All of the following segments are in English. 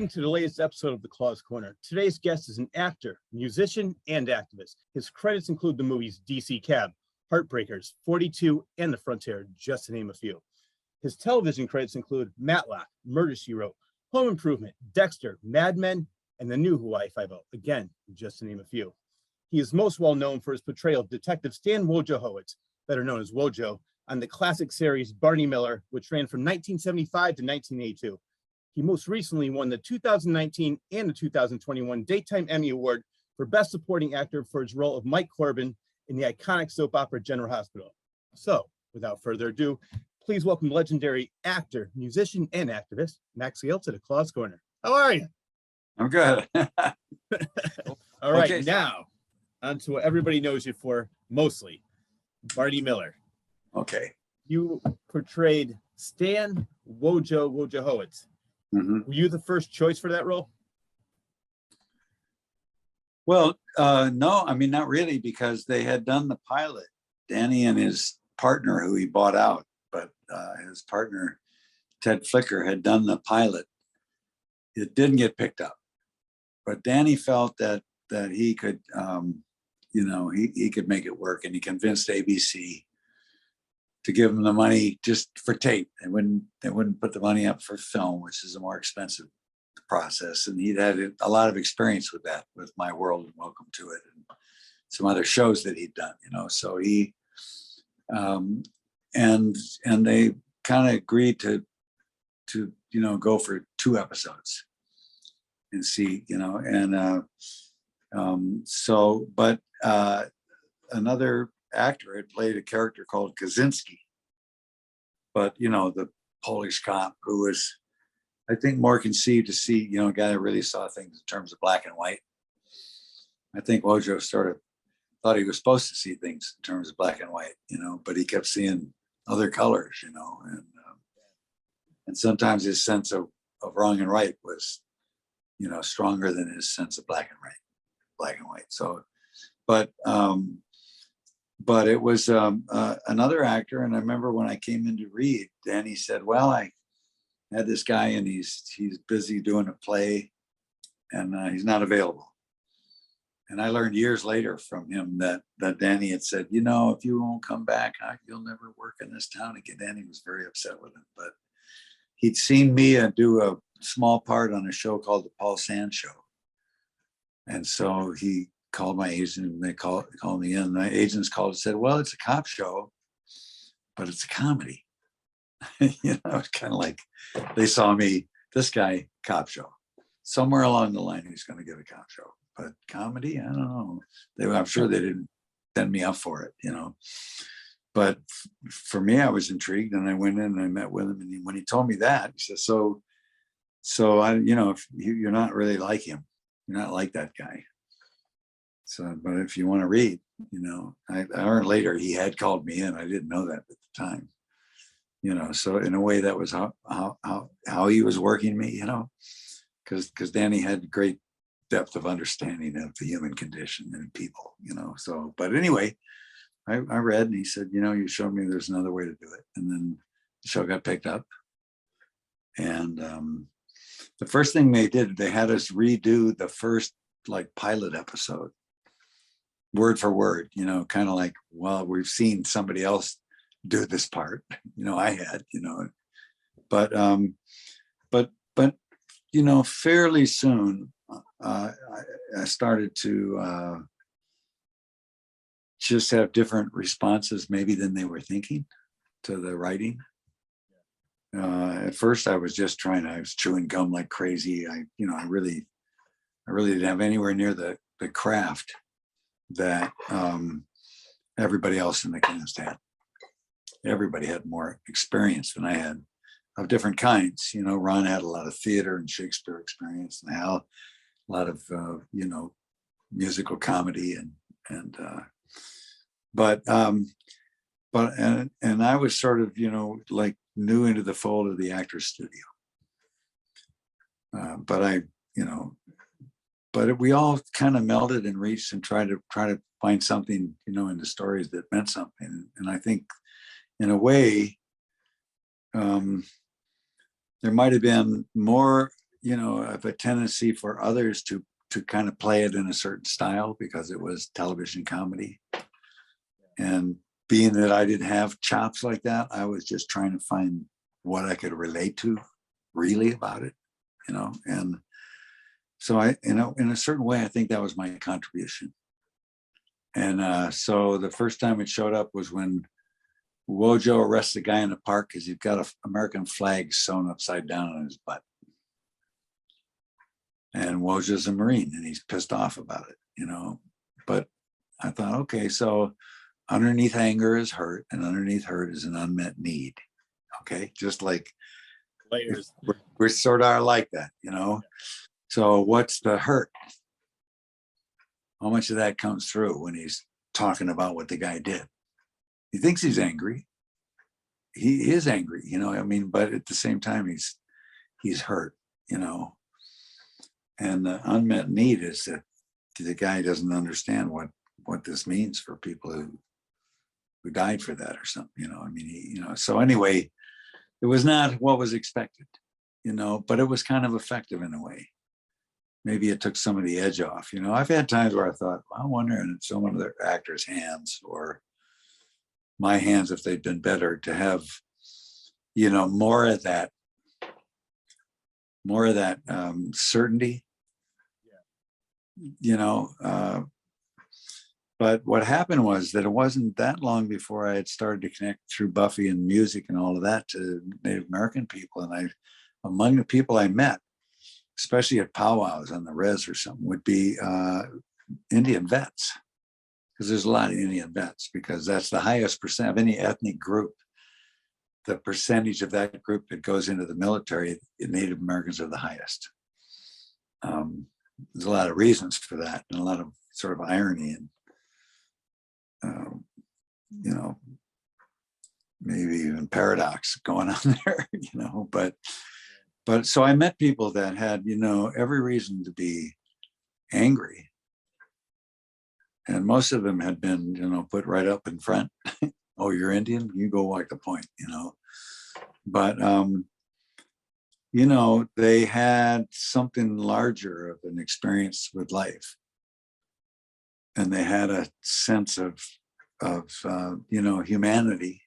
to the latest episode of The Claw's Corner. Today's guest is an actor, musician, and activist. His credits include the movies DC Cab, Heartbreakers, 42, and The Frontier, just to name a few. His television credits include Matlock, Murder, She Wrote, Home Improvement, Dexter, Mad Men, and the new Hawaii Five-0, again, just to name a few. He is most well known for his portrayal of Detective Stan Wojciechowicz, better known as Wojo, on the classic series Barney Miller, which ran from 1975 to 1982. He most recently won the 2019 and the 2021 Daytime Emmy Award for Best Supporting Actor for his role of Mike Corbin in the iconic soap opera General Hospital. So, without further ado, please welcome legendary actor, musician, and activist, Max Gail, to the Claw's Corner. How are you? I'm good. All right, okay. Now, on to what everybody knows you for, mostly, Barney Miller. Okay. You portrayed Stan Wojciechowicz. Mm-hmm. Were you the first choice for that role? Well, no, I mean, not really, because they had done the pilot. Danny and his partner, who he bought out, but his partner, Ted Flicker, had done the pilot. It didn't get picked up, but Danny felt that he could, he could make it work, and he convinced ABC to give him the money just for tape. They wouldn't put the money up for film, which is a more expensive process. And he'd had a lot of experience with that, with My World and Welcome to It, and some other shows that he'd done, So he, and they kind of agreed to go for 2 episodes and see, but another actor had played a character called Kaczynski, but the Polish cop who was, I think, more conceived to see, a guy that really saw things in terms of black and white. I think Wojo sort of thought he was supposed to see things in terms of black and white, but he kept seeing other colors, and sometimes his sense of wrong and right was, stronger than his sense of black and white. So, but it was another actor. And I remember when I came in to read, Danny said, well, I had this guy and he's busy doing a play and he's not available. And I learned years later from him that Danny had said, if you won't come back, you'll never work in this town again. Danny was very upset with him, but he'd seen me do a small part on a show called The Paul Sand Show. And so he called my agent and they called me in. My agents called and said, well, it's a cop show, but it's a comedy. It's kind of like they saw me, this guy, cop show. Somewhere along the line, he's going to get a cop show. But comedy, I don't know. I'm sure they didn't send me up for it, But for me, I was intrigued, and I went in and I met with him. And when he told me that, he said, so I, if you're not really like him, you're not like that guy. So, but if you want to read, I learned later he had called me in. I didn't know that at the time, So in a way, that was how he was working me, because Danny had great depth of understanding of the human condition and people, So, but anyway, I read, and he said, you showed me there's another way to do it, and then the show got picked up, and the first thing they did, they had us redo the first pilot episode. Word for word, kind of like, well, we've seen somebody else do this part, I had, but fairly soon, I started to just have different responses maybe than they were thinking to the writing. At first I was just I was chewing gum like crazy. I really didn't have anywhere near the craft that everybody else in the cast had. Everybody had more experience than I had, of different kinds. Ron had a lot of theater and Shakespeare experience, and Hal a lot of musical comedy and I was sort of new into the fold of the Actors Studio. But we all kind of melded and reached and tried to find something, in the stories that meant something. And I think, in a way, there might have been more you know, of a tendency for others to kind of play it in a certain style because it was television comedy. And being that I didn't have chops like that, I was just trying to find what I could relate to really about it, you know. And so I, you know, in a certain way, I think that was my contribution. And so the first time it showed up was when Wojo arrests a guy in the park because he's got an American flag sewn upside down on his butt. And Wojo's a Marine and he's pissed off about it, you know. But I thought, okay, so underneath anger is hurt, and underneath hurt is an unmet need. Okay, just like Layers. we're sort of are like that, you know. So what's the hurt? How much of that comes through when he's talking about what the guy did? He thinks he's angry. He is angry, you know. I mean, but at the same time, he's hurt, you know. And the unmet need is that the guy doesn't understand what this means for people who died for that or something, you know. I mean, you know. So anyway, it was not what was expected, you know, but it was kind of effective in a way. Maybe it took some of the edge off, you know. I've had times where I thought, well, I wonder in some of the actors' hands or my hands, if they'd been better to have, you know, more of that certainty, you know. But what happened was that it wasn't that long before I had started to connect through Buffy and music and all of that to Native American people. And among the people I met, especially at powwows on the res or something, would be Indian vets. Because there's a lot of Indian vets, because that's the highest percent of any ethnic group. The percentage of that group that goes into the military, Native Americans are the highest. There's a lot of reasons for that, and a lot of sort of irony and, you know, maybe even paradox going on there, you know. But so I met people that had, you know, every reason to be angry. And most of them had been, you know, put right up in front. Oh, you're Indian? You go walk the point, you know. But, you know, they had something larger of an experience with life. And they had a sense of you know, humanity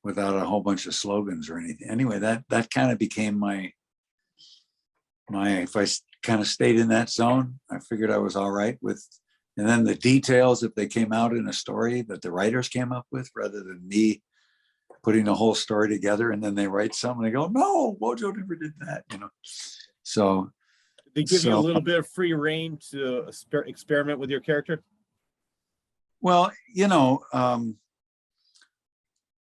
without a whole bunch of slogans or anything. Anyway, that kind of became my, if I kind of stayed in that zone, I figured I was all right with. And then the details, if they came out in a story that the writers came up with, rather than me putting the whole story together, and then they write something and they go, no, Wojo never did that, you know. So they give you a little bit of free reign to experiment with your character. Well, you know,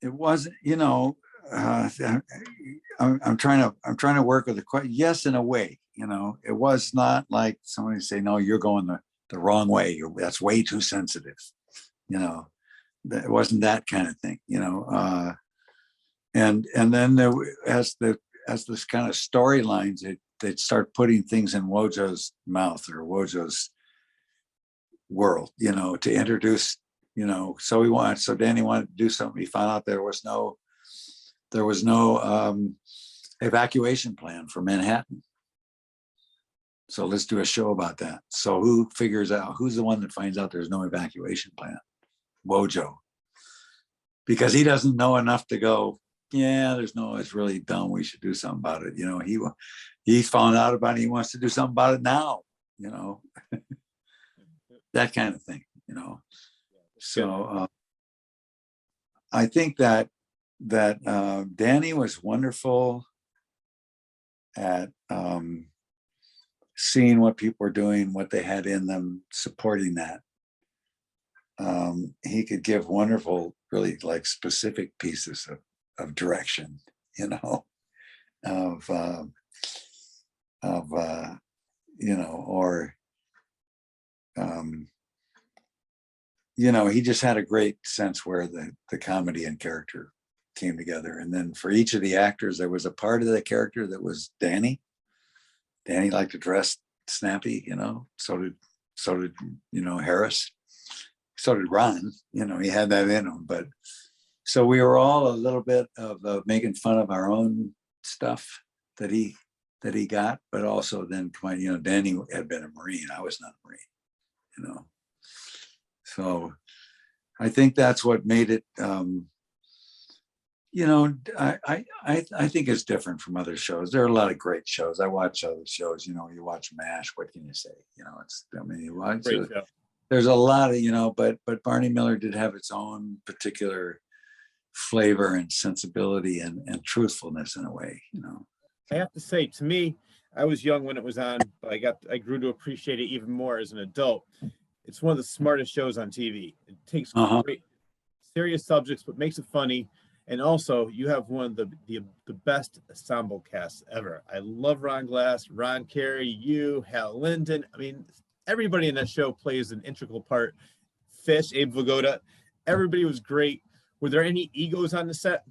it wasn't, you know, I'm trying to work with the question. Yes, in a way, you know, it was not like somebody say, no, you're going the wrong way. That's way too sensitive. You know, it wasn't that kind of thing, you know. And then there, as this kind of storylines, they'd start putting things in Wojo's mouth or Wojo's world, you know, to introduce, you know. So Danny wanted to do something. He found out there was no evacuation plan for Manhattan. So let's do a show about that. So who figures out, who's the one that finds out there's no evacuation plan? Wojo. Because he doesn't know enough to go, yeah, it's really dumb. We should do something about it. You know, he's found out about it. He wants to do something about it now, you know, that kind of thing, you know. So I think that Danny was wonderful at seeing what people were doing, what they had in them, supporting that. He could give wonderful, really like specific pieces of direction, you know, of you know, or you know, he just had a great sense where the comedy and character came together. And then for each of the actors, there was a part of the character that was Danny. Danny liked to dress snappy, you know. So did you know, Harris. So did Ron. You know, he had that in him. But so we were all a little bit of making fun of our own stuff that he that he got, but also then, Danny had been a Marine. I was not a Marine, So I think that's what made it, I think it's different from other shows. There are a lot of great shows. I watch other shows, you watch MASH, what can you say? You watch, there's a lot of, but Barney Miller did have its own particular flavor and sensibility and truthfulness in a way, I have to say, to me, I was young when it was on, but I grew to appreciate it even more as an adult. It's one of the smartest shows on TV. It takes great, serious subjects, but makes it funny. And also, you have one of the best ensemble casts ever. I love Ron Glass, Ron Carey, Hal Linden. I mean, everybody in that show plays an integral part. Fish, Abe Vigoda, everybody was great. Were there any egos on the set?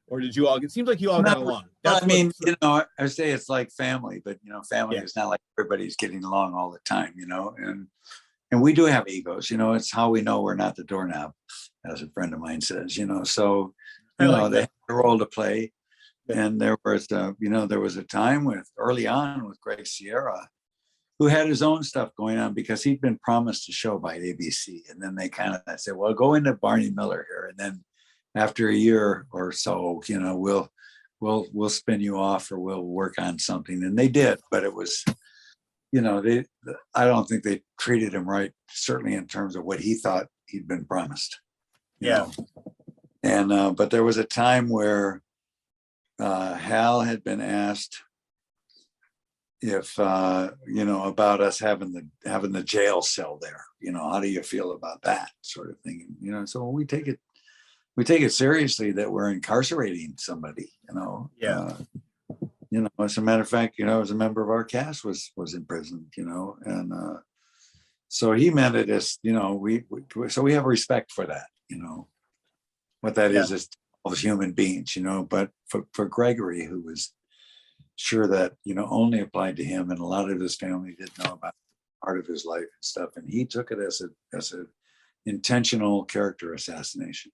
Or did you all it seems like you all got along? I say it's like family, but family is not like everybody's getting along all the time, and we do have egos, it's how we know we're not the doorknob, as a friend of mine says, so they have a role to play. And there was a time early on with Greg Sierra, who had his own stuff going on because he'd been promised a show by ABC, and then they kind of said, well, go into Barney Miller here, and then after a year or so, we'll spin you off, or we'll work on something. And they did, but it was, I don't think they treated him right, certainly in terms of what he thought he'd been promised. And, but there was a time where Hal had been asked if, about us having the jail cell there, how do you feel about that sort of thing? So we take it seriously that we're incarcerating somebody, as a matter of fact, as a member of our cast was in prison, and so he meant it as, so we have respect for that, what that is all human beings, but for Gregory, who was sure that, only applied to him, and a lot of his family didn't know about part of his life and stuff. And he took it as a intentional character assassination.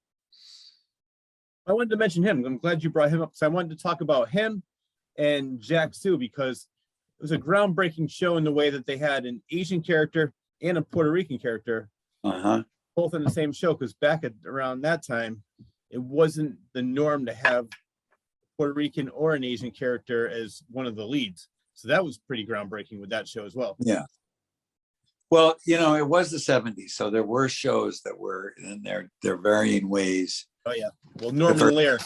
I wanted to mention him. I'm glad you brought him up, because I wanted to talk about him and Jack Sue, because it was a groundbreaking show in the way that they had an Asian character and a Puerto Rican character both in the same show, because back around that time, it wasn't the norm to have Puerto Rican or an Asian character as one of the leads. So that was pretty groundbreaking with that show as well. Yeah. Well, it was the 70s, so there were shows that were in their varying ways. Oh yeah. Well, Norman Lear.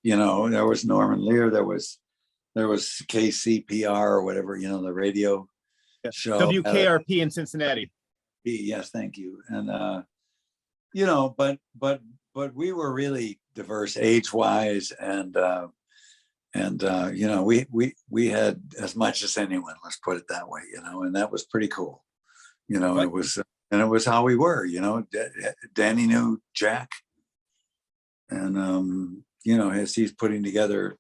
There was Norman Lear. There was KCPR or whatever, the radio show. WKRP in Cincinnati. Yes, thank you. And but we were really diverse age-wise, and we had as much as anyone. Let's put it that way. And that was pretty cool. It was how we were. Danny knew Jack. And as he's putting together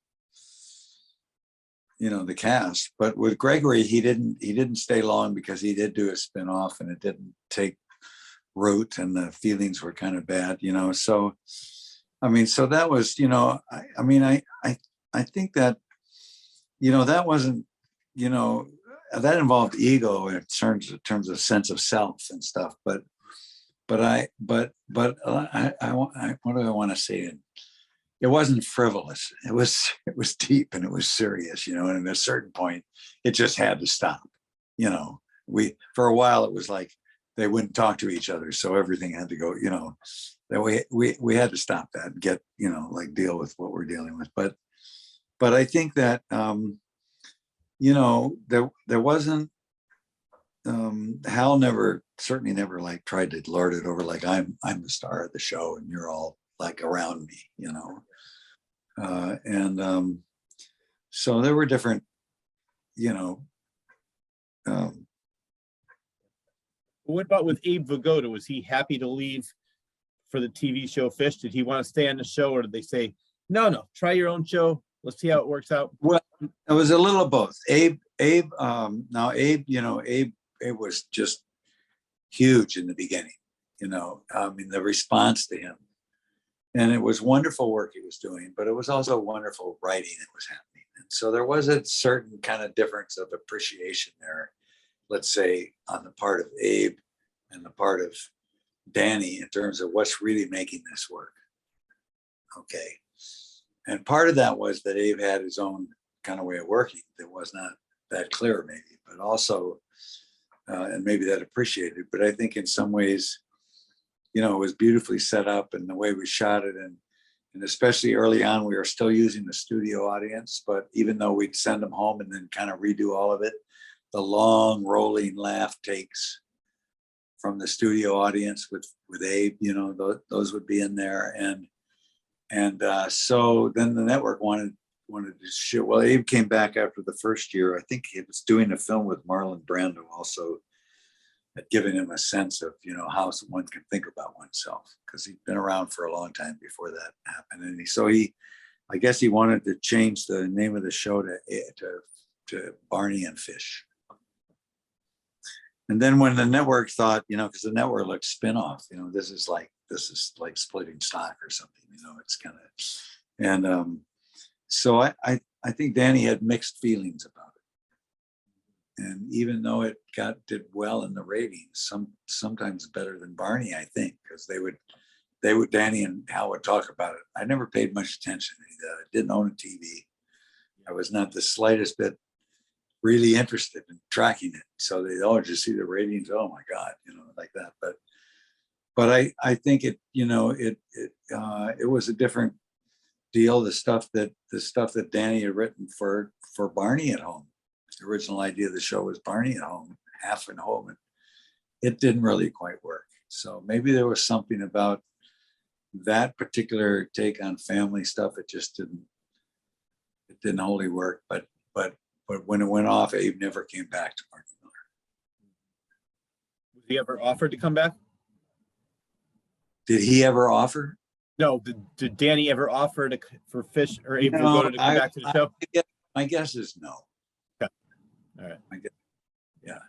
the cast. But with Gregory, he didn't stay long, because he did do a spin-off and it didn't take root, and the feelings were kind of bad, so so that was, I think that that wasn't, that involved ego in terms of sense of self and stuff, but I what do I want to say? It wasn't frivolous. It was deep, and it was serious, and at a certain point it just had to stop. For a while it was like they wouldn't talk to each other, so everything had to go, that we had to stop that and get, deal with what we're dealing with. But I think that there wasn't, Hal certainly never like tried to lord it over, like I'm the star of the show and you're all like around me, so there were different, what about with Abe Vigoda? Was he happy to leave for the TV show Fish? Did he want to stay on the show, or did they say, no, try your own show, let's see how it works out? Well, it was a little of both. Abe was just huge in the beginning, the response to him. And it was wonderful work he was doing, but it was also wonderful writing that was happening. And so there was a certain kind of difference of appreciation there, let's say, on the part of Abe and the part of Danny in terms of what's really making this work. Okay. And part of that was that Abe had his own kind of way of working that was not that clear, maybe, but also, and maybe that appreciated. But I think in some ways, you know, it was beautifully set up, and the way we shot it, and especially early on, we were still using the studio audience. But even though we'd send them home and then kind of redo all of it, the long rolling laugh takes from the studio audience with Abe, you know, those would be in there, and so then the network wanted to shoot. Well, Abe came back after the first year. I think he was doing a film with Marlon Brando also, had given him a sense of, you know, how someone can think about oneself, because he'd been around for a long time before that happened. And I guess he wanted to change the name of the show to Barney and Fish. And then when the network thought, you know, because the network looked spin-off, you know, this is like splitting stock or something, you know, it's kind of, and so I think Danny had mixed feelings about it. And even though it did well in the ratings, sometimes better than Barney, I think, because they would Danny and Hal would talk about it. I never paid much attention to that. I didn't own a TV. I was not the slightest bit really interested in tracking it. So they all just see the ratings. Oh my God, you know, like that. But I think it, you know, it was a different deal. The stuff that Danny had written for Barney at Home. The original idea of the show was Barney at Home, half at home, and it didn't really quite work. So maybe there was something about that particular take on family stuff. It didn't wholly work. But when it went off, Abe never came back to Barney Miller. Was he ever offered to come back? Did he ever offer? No. Did Danny ever offer for Fish or Abe Vigoda to come back to the show? My guess is no. Okay. All right. I guess, yeah.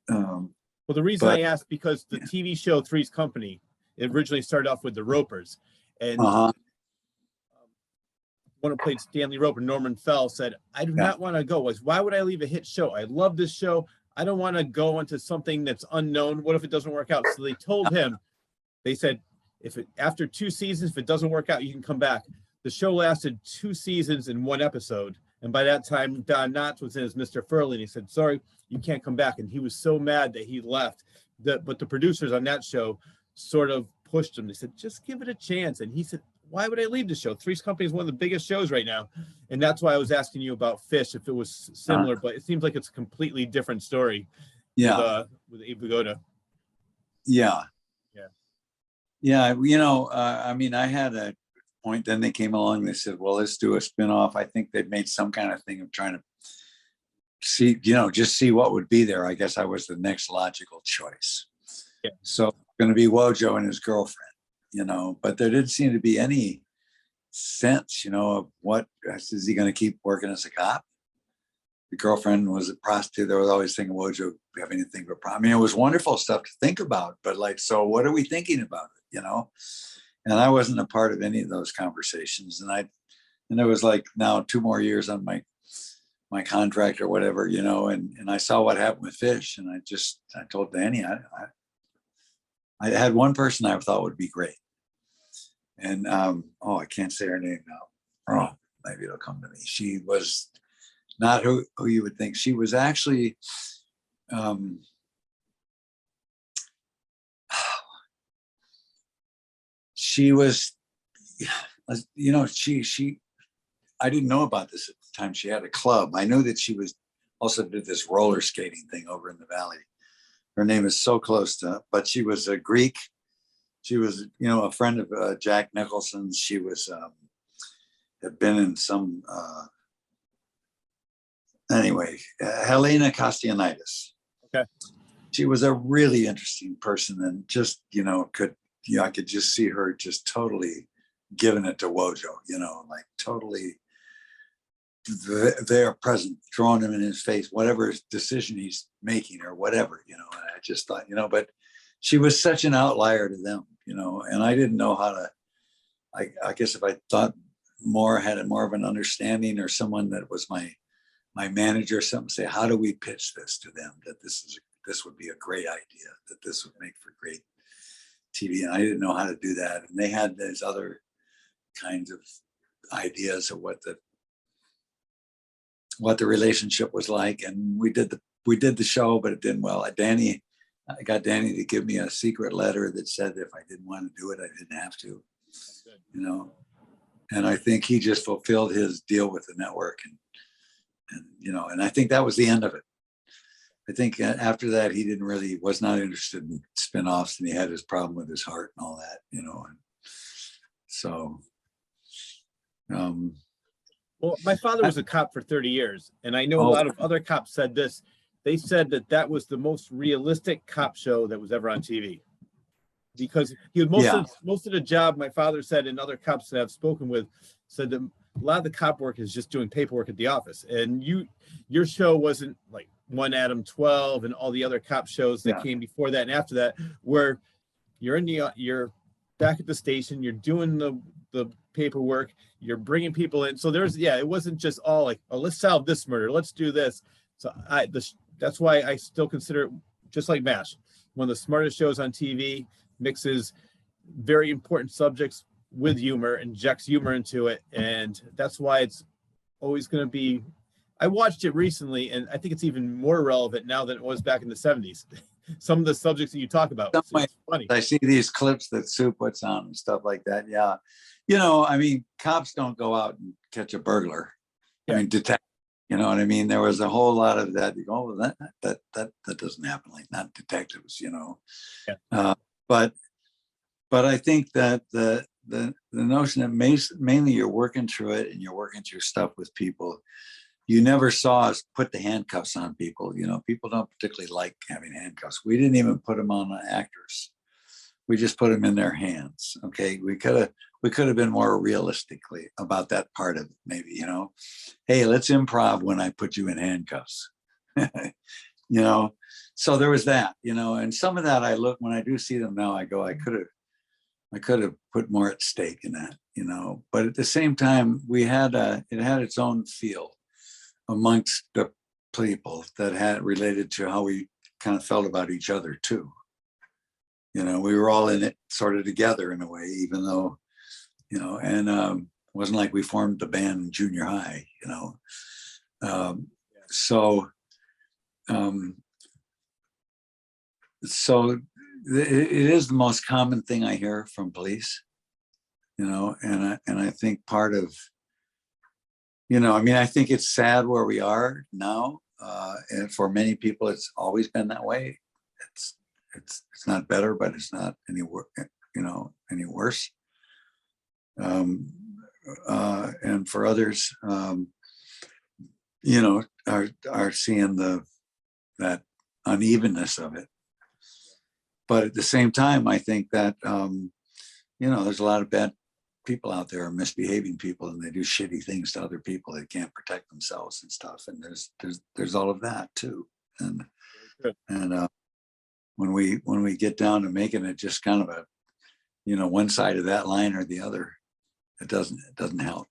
Well, the reason I asked, because the TV show Three's Company, it originally started off with the Ropers, and one who played Stanley Roper, Norman Fell, said, "I do not want to go. Why would I leave a hit show? I love this show. I don't want to go into something that's unknown. What if it doesn't work out?" So they told him, they said, after 2 seasons, if it doesn't work out, you can come back. The show lasted 2 seasons in 1 episode. And by that time, Don Knotts was in as Mr. Furley, and he said, "Sorry, you can't come back." And he was so mad that he left. But the producers on that show sort of pushed him. They said, "Just give it a chance." And he said, "Why would I leave the show? Three's Company is one of the biggest shows right now." And that's why I was asking you about Fish, if it was similar, but it seems like it's a completely different story. Yeah. With Abe Vigoda. Yeah. Yeah. Yeah. You know, I mean, I had a point, then they came along, they said, "Well, let's do a spinoff." I think they'd made some kind of thing of trying to see, you know, just see what would be there. I guess I was the next logical choice. Yeah. So going to be Wojo and his girlfriend, you know, but there didn't seem to be any sense, you know, of what is he going to keep working as a cop? The girlfriend was a prostitute. There was always thinking Wojo having to think of a problem. I mean, it was wonderful stuff to think about, but like, so what are we thinking about it, you know? And I wasn't a part of any of those conversations. And there was like now 2 more years on my contract or whatever, you know, and I saw what happened with Fish. And I told Danny, I had one person I thought would be great. And, I can't say her name now. Oh, maybe it'll come to me. She was not who you would think. She was actually, she was, you know, I didn't know about this at the time. She had a club. I knew that she also did this roller skating thing over in the valley. Her name is so close to, but she was a Greek. She was, you know, a friend of Jack Nicholson's. She was, had been in some, anyway, Helena Kastianidis. Okay. She was a really interesting person, and just, you know, I could just see her just totally giving it to Wojo, you know, like totally there, present, throwing him in his face, whatever decision he's making or whatever, you know. And I just thought, you know, but she was such an outlier to them, you know, and I didn't know how to, I guess if I thought had more of an understanding, or someone that was my manager or something, say, how do we pitch this to them, that this would be a great idea, that this would make for great TV. And I didn't know how to do that. And they had these other kinds of ideas of what the relationship was like. And we did the show, but it didn't well. I got Danny to give me a secret letter that said if I didn't want to do it, I didn't have to, and I think he just fulfilled his deal with the network, and I think that was the end of it. I think after that, he was not interested in spinoffs, and he had his problem with his heart and all that, and so. Well, my father was a cop for 30 years, and I know a lot of other cops said this. They said that was the most realistic cop show that was ever on TV, because he was most of the job. My father said, and other cops that I've spoken with said that a lot of the cop work is just doing paperwork at the office. And your show wasn't like One Adam 12 and all the other cop shows that came before that and after that, where you're back at the station, you're doing the paperwork, you're bringing people in. So it wasn't just all like, oh, let's solve this murder, let's do this. So that's why I still consider it, just like MASH, one of the smartest shows on TV, mixes very important subjects with humor, injects humor into it. And that's why it's always going to be, I watched it recently, and I think it's even more relevant now than it was back in the 70s. Some of the subjects that you talk about. It's funny. I see these clips that Sue puts on and stuff like that. Yeah. I mean, cops don't go out and catch a burglar. I mean, detect. You know what I mean? There was a whole lot of that. You go, oh, that doesn't happen. Like, not detectives, But I think that the notion that mainly you're working through it, and you're working through stuff with people. You never saw us put the handcuffs on people. People don't particularly like having handcuffs. We didn't even put them on the actors. We just put them in their hands. Okay, we could have been more realistically about that part of it, maybe. Hey, let's improv when I put you in handcuffs. So there was that. And some of that when I do see them now, I go, I could have put more at stake in that. But at the same time, it had its own feel amongst the people that had related to how we kind of felt about each other too. We were all in it sort of together in a way, even though, and it wasn't like we formed the band in junior high, So it is the most common thing I hear from police, and I think part of, I think it's sad where we are now, and for many people, it's always been that way. It's not better, but it's not any worse. And for others, are seeing that unevenness of it. But at the same time, I think that there's a lot of bad people out there, are misbehaving people, and they do shitty things to other people. They can't protect themselves and stuff. And there's all of that too. And when we get down to making it just kind of a, one side of that line or the other, it doesn't help.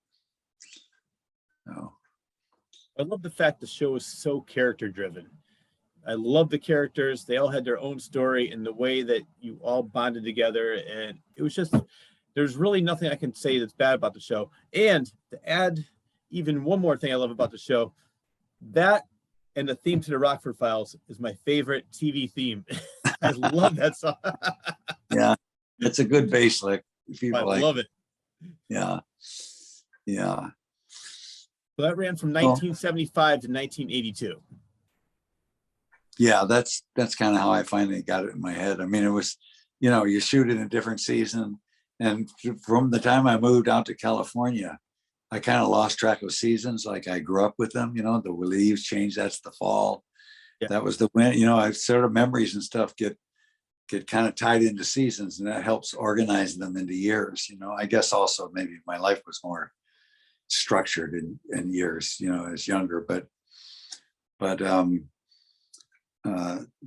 No. I love the fact the show is so character driven. I love the characters. They all had their own story, and the way that you all bonded together. And it was just, there's really nothing I can say that's bad about the show. And to add even one more thing I love about the show, that and the theme to the Rockford Files is my favorite TV theme. I love that song. Yeah, it's a good bass lick. I love it. Yeah. So that ran from 1975 to 1982. Yeah, that's kind of how I finally got it in my head. I mean, it was, you shoot in a different season. And from the time I moved out to California, I kind of lost track of seasons. Like, I grew up with them, the leaves change. That's the fall. Yeah. That was the winter. I sort of memories and stuff get kind of tied into seasons, and that helps organize them into years. I guess also maybe my life was more structured in years, as younger,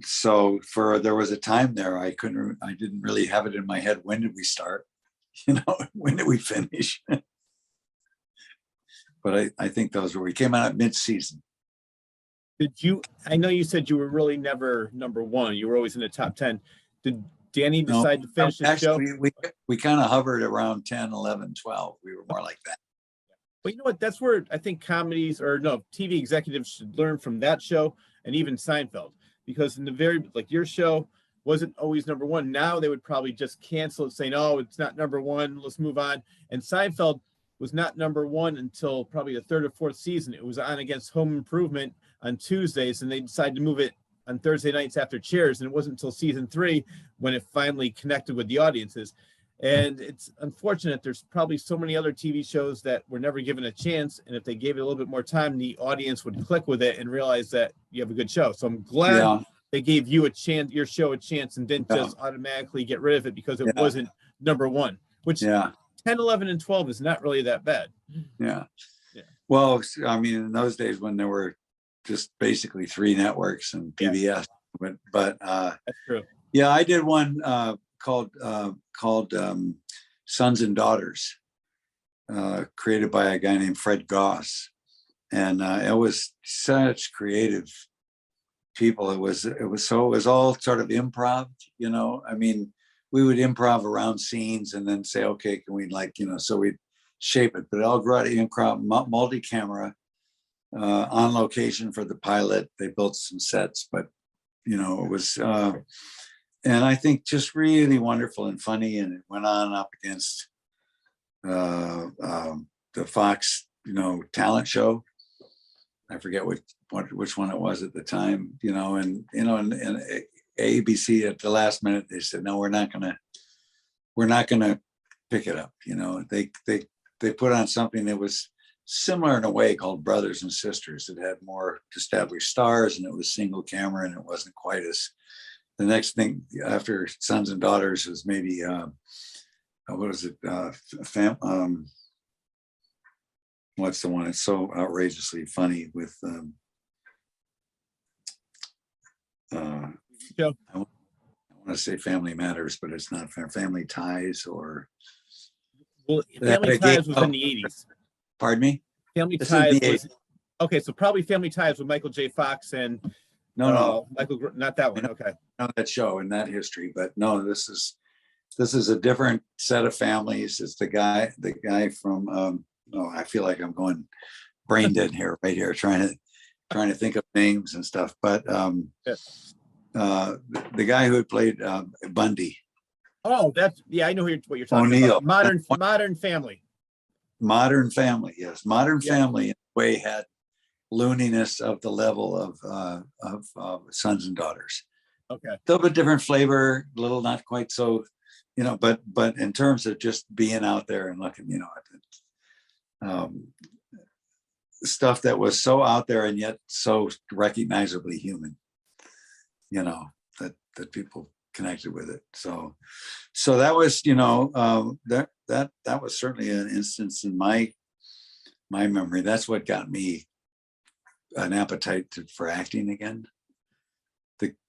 so there was a time there I didn't really have it in my head. When did we start? When did we finish? but I think those we came out at mid-season. I know you said you were really never number one. You were always in the top 10. Did Danny decide to finish the show? We kind of hovered around 10, 11, 12. We were more like that. But you know what? That's where I think TV executives should learn from that show, and even Seinfeld, because in the your show wasn't always number one. Now they would probably just cancel it, saying, "Oh, it's not number one. Let's move on." And Seinfeld was not number one until probably the third or fourth season. It was on against Home Improvement on Tuesdays, and they decided to move it on Thursday nights after Cheers. And it wasn't until season 3 when it finally connected with the audiences. And it's unfortunate. There's probably so many other TV shows that were never given a chance. And if they gave it a little bit more time, the audience would click with it and realize that you have a good show. So I'm glad they gave you a chance, your show a chance, and didn't just automatically get rid of it because it wasn't number one, which 10, 11, and 12 is not really that bad. Yeah. Well, I mean, in those days when there were just basically 3 networks and PBS, but that's true. Yeah, I did one called Sons and Daughters, created by a guy named Fred Goss, and it was such creative people. It was all sort of improv, you know. I mean, we would improv around scenes and then say, okay, can we so we'd shape it, but it all grew out of improv, multi-camera, on location for the pilot. They built some sets, but it was and I think just really wonderful and funny. And it went on up against the Fox, talent show. I forget which one it was at the time, and ABC at the last minute, they said, no, we're not gonna pick it up. They put on something that was similar in a way called Brothers and Sisters. It had more established stars and it was single camera, and it wasn't quite as, the next thing after Sons and Daughters was maybe, what is it? What's the one? It's so outrageously funny with, I want to say Family Matters, but it's not Family Ties or. Well, Family Ties was in the 80s. Pardon me? Family Ties was, okay, so probably Family Ties with Michael J. Fox and no, Michael, not that one. Okay, not that show and that history, but no, this is a different set of families. It's the guy from. I feel like I'm going brain dead here, right here, trying to think of names and stuff. But the guy who had played Bundy. Oh, I know what you're talking O'Neill. about. Modern Family. Modern Family, yes. Modern Family in a way had looniness of the level of Sons and Daughters. Okay. A little bit different flavor, a little not quite so, but in terms of just being out there and looking, stuff that was so out there and yet so recognizably human, that people connected with it. So that was, that was certainly an instance in my memory. That's what got me an appetite for acting again.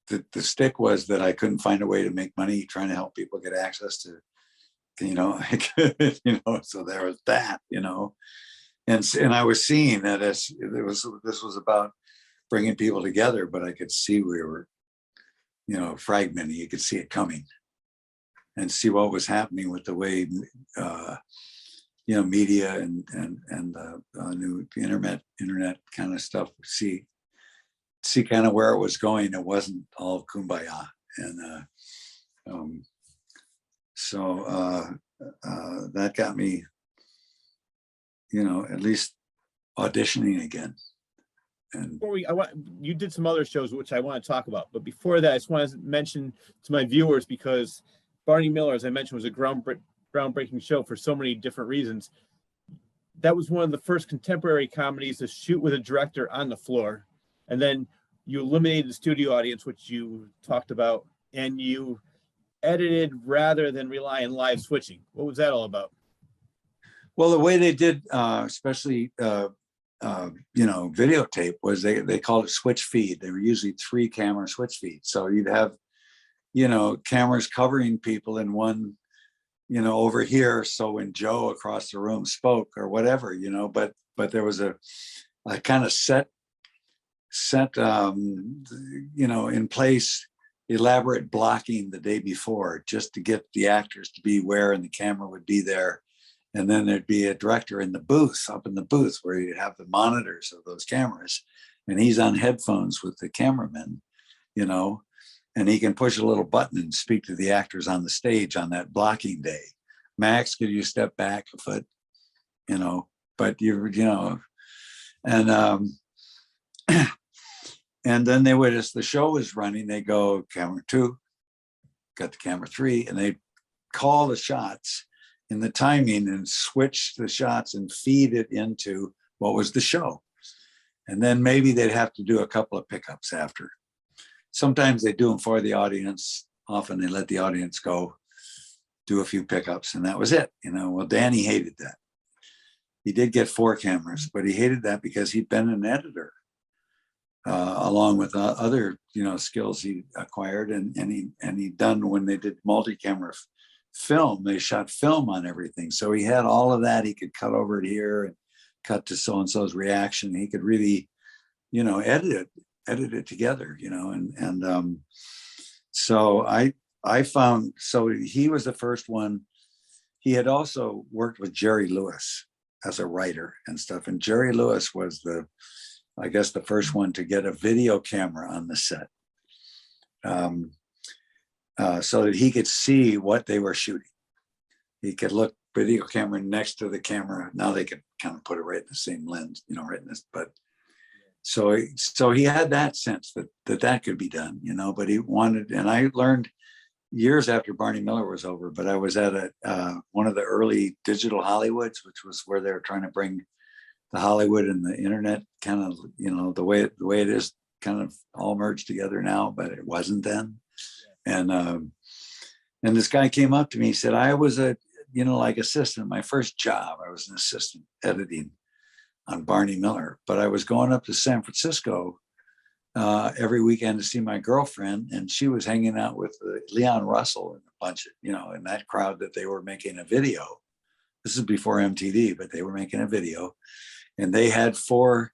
The stick was that I couldn't find a way to make money trying to help people get access to, so there was that, and I was seeing that this was about bringing people together, but I could see we were, fragmenting. You could see it coming and see what was happening with the way, media and new internet kind of stuff. See kind of where it was going. It wasn't all kumbaya. And so that got me, at least auditioning again. And you did some other shows which I want to talk about, but before that, I just want to mention to my viewers, because Barney Miller, as I mentioned, was a groundbreaking show for so many different reasons. That was one of the first contemporary comedies to shoot with a director on the floor, and then you eliminated the studio audience, which you talked about, and you edited rather than rely on live switching. What was that all about? Well, the way they did, especially videotape, was they called it switch feed. They were usually 3 camera switch feeds. So you'd have, cameras covering people in one over here. So when Joe across the room spoke or whatever, but there was a kind of set, in place, elaborate blocking the day before, just to get the actors to be where, and the camera would be there. And then there'd be a director in the booth, up in the booth, where you have the monitors of those cameras. And he's on headphones with the cameraman, and he can push a little button and speak to the actors on the stage on that blocking day. Max, could you step back a foot? But and and then they would, as the show was running, they go camera 2, got the camera 3, and they call the shots in the timing and switch the shots and feed it into what was the show. And then maybe they'd have to do a couple of pickups after. Sometimes they do them for the audience. Often they let the audience go do a few pickups, and that was it. Well, Danny hated that. He did get 4 cameras, but he hated that because he'd been an editor, along with other, skills he acquired. And he'd done, when they did multi-camera film, they shot film on everything. So he had all of that. He could cut over it here and cut to so-and-so's reaction. He could really, edit it together, so I found, so he was the first one. He had also worked with Jerry Lewis as a writer and stuff. And Jerry Lewis was the first one to get a video camera on the set, so that he could see what they were shooting. He could look video camera next to the camera. Now they could kind of put it right in the same lens, right in this, but so he had that sense that could be done, but he wanted, and I learned years after Barney Miller was over, but I was at one of the early digital Hollywoods, which was where they were trying to bring the Hollywood and the internet kind of, the way it is kind of all merged together now, but it wasn't then. And this guy came up to me, he said, I was assistant, my first job, I was an assistant editing on Barney Miller, but I was going up to San Francisco every weekend to see my girlfriend, and she was hanging out with Leon Russell and a bunch of, in that crowd that they were making a video. This is before MTV, but they were making a video, and they had 4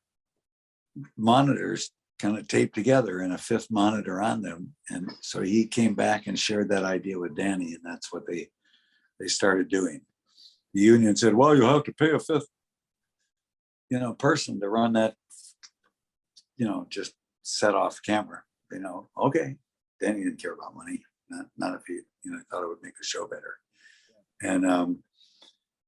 monitors kind of taped together and a 5th monitor on them. And so he came back and shared that idea with Danny, and that's what they started doing. The union said, well, you'll have to pay a 5th, person to run that, just set off camera, okay. Danny didn't care about money, not if he, thought it would make the show better. And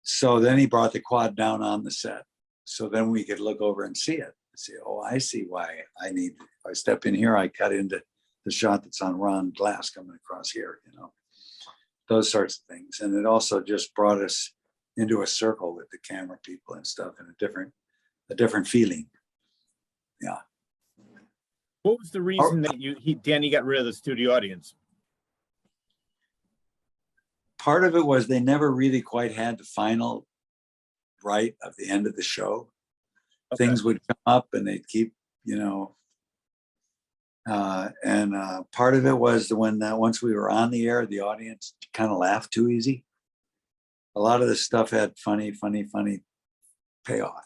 so then he brought the quad down on the set. So then we could look over and see it. See, oh, I see why if I step in here, I cut into the shot that's on Ron Glass coming across here, those sorts of things. And it also just brought us into a circle with the camera people and stuff, and a different feeling. Yeah. What was the reason that Danny got rid of the studio audience? Part of it was they never really quite had the final right of the end of the show. Okay. Things would come up and they'd keep, and part of it was when once we were on the air, the audience kind of laughed too easy. A lot of this stuff had funny payoff,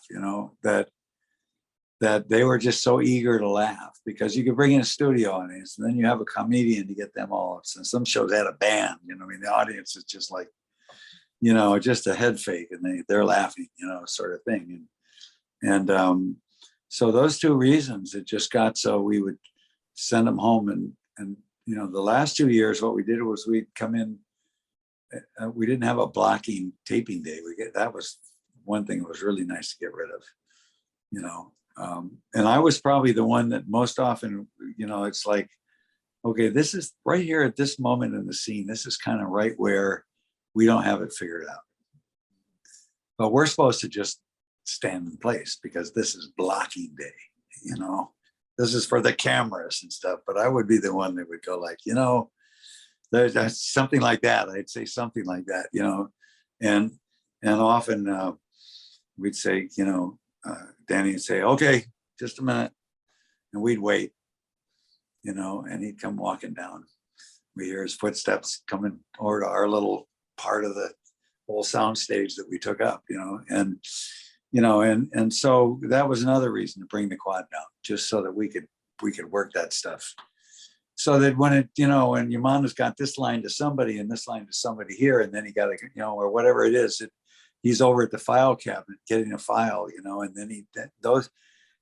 that they were just so eager to laugh, because you could bring in a studio audience and then you have a comedian to get them all. So some shows had a band, the audience is just like, just a head fake, and they're laughing, sort of thing. And so those 2 reasons, it just got so we would send them home. And the last 2 years, what we did was we'd come in, we didn't have a blocking taping day. That was one thing that was really nice to get rid of, and I was probably the one that most often, it's like, okay, this is right here at this moment in the scene. This is kind of right where we don't have it figured out. But we're supposed to just stand in place because this is blocking day, this is for the cameras and stuff. But I would be the one that would go like, there's something like that. I'd say something like that, and often we'd say, Danny would say, okay, just a minute. And we'd wait, and he'd come walking down. We hear his footsteps coming over to our little part of the whole sound stage that we took up, and so that was another reason to bring the quad down, just so that we could work that stuff. So that when it, and Yamana's got this line to somebody and this line to somebody here, and then he got to, or whatever it is, he's over at the file cabinet getting a file, and then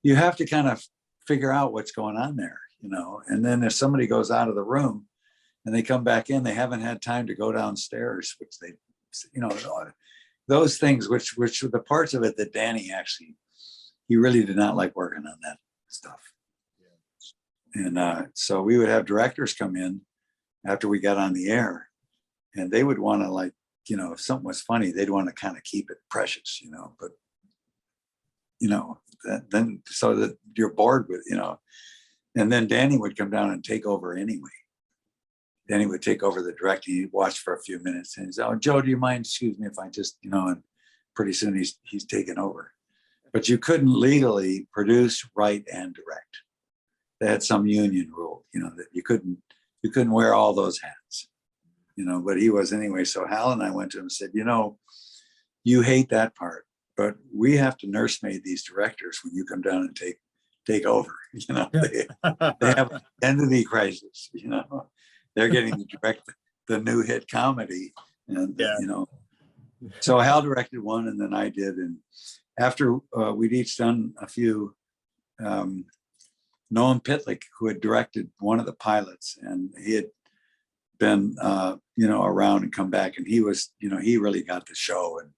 you have to kind of figure out what's going on there, and then if somebody goes out of the room and they come back in, they haven't had time to go downstairs, which they, those things, which were the parts of it that Danny actually, he really did not like working on that stuff. And so we would have directors come in after we got on the air, and they would want to, if something was funny, they'd want to kind of keep it precious, but then so that you're bored with, and then Danny would come down and take over anyway. Danny would take over the directing. He'd watch for a few minutes and he'd say, "Oh, Joe, do you mind? Excuse me if I just, and pretty soon he's taken over." But you couldn't legally produce, write, and direct. They had some union rule, that you couldn't wear all those hats, but he was anyway. So Hal and I went to him and said, you hate that part, but we have to nursemaid these directors when you come down and take over. They have an identity crisis, they're getting to direct the new hit comedy. And, so Hal directed one and then I did. And after we'd each done a few, Noam Pitlick, who had directed one of the pilots, and he had been, around and come back, and he was, he really got the show and,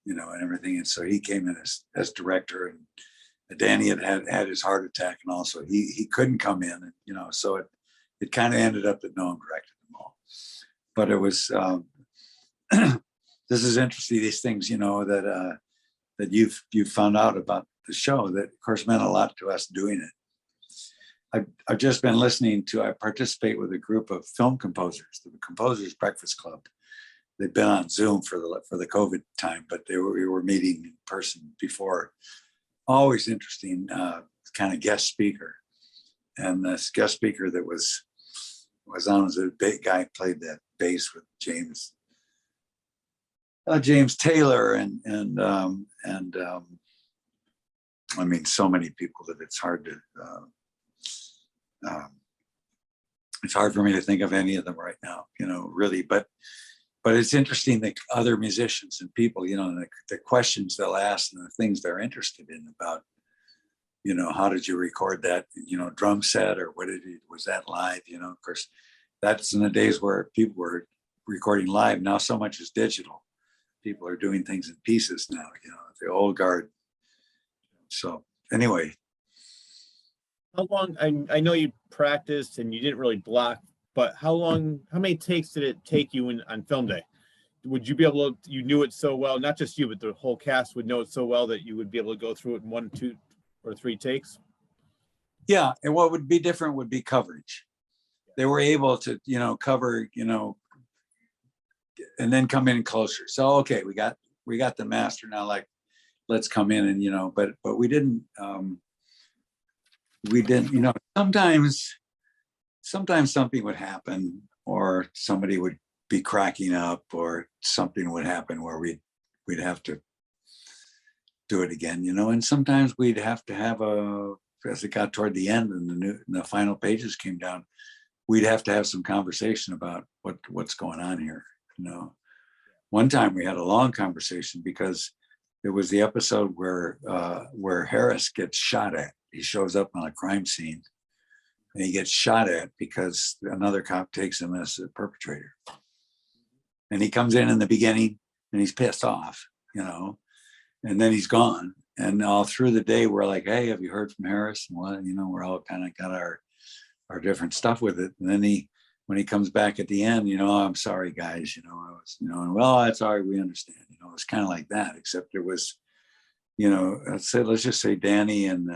and everything. And so he came in as director, and Danny had his heart attack, and also he couldn't come in, and, so it kind of ended up that Noam directed them all. But it was, this is interesting, these things, that you've found out about the show that of course meant a lot to us doing it. I've just been listening to, I participate with a group of film composers, the Composers Breakfast Club. They've been on Zoom for the COVID time, but we were meeting in person before. Always interesting kind of guest speaker. And this guest speaker that was on was a big guy, played that bass with James Taylor and I mean, so many people that it's hard to, it's hard for me to think of any of them right now, really, but it's interesting that other musicians and people, the questions they'll ask and the things they're interested in about, how did you record that, drum set, or was that live? Of course, that's in the days where people were recording live. Now so much is digital. People are doing things in pieces now, the old guard. So anyway. How long, I know you practiced and you didn't really block, but how many takes did it take you on film day? Would you be able to, you knew it so well, not just you, but the whole cast would know it so well that you would be able to go through it in 1, 2, or 3 takes? Yeah, and what would be different would be coverage. They were able to, cover, and then come in closer. So, okay, we got the master now, let's come in and, but we didn't, sometimes something would happen, or somebody would be cracking up, or something would happen where we'd have to do it again, and sometimes we'd have to have as it got toward the end and the final pages came down, we'd have to have some conversation about what's going on here. One time we had a long conversation because it was the episode where Harris gets shot at. He shows up on a crime scene and he gets shot at because another cop takes him as a perpetrator. And he comes in the beginning and he's pissed off, and then he's gone. And all through the day, we're like, "Hey, have you heard from Harris?" And what, we're all kind of got our different stuff with it. And then when he comes back at the end, "I'm sorry, guys, I was, and well, that's all right, we understand." It's kind of like that, except it was, let's just say Danny and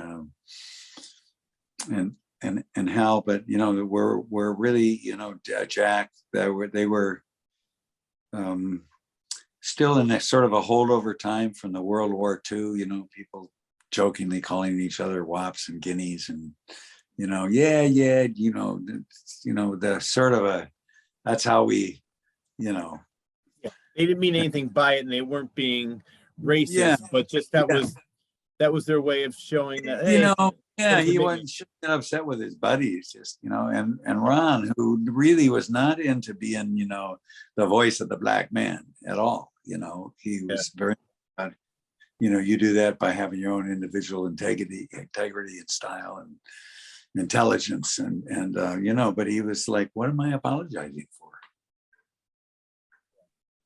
Hal, but we're really, Jack, they were still in a sort of a holdover time from the World War II, people jokingly calling each other wops and guineas, and the sort of that's how we, they didn't mean anything by it, and they weren't being racist, Yeah, but just that was their way of showing that, you hey, know, yeah, he maybe- wasn't shouldn't get upset with his buddies, just, you know, and Ron, who really was not into being, you know, the voice of the black man at all. You know, he was very, you know, you do that by having your own individual integrity and style and intelligence and you know, but he was like, what am I apologizing for?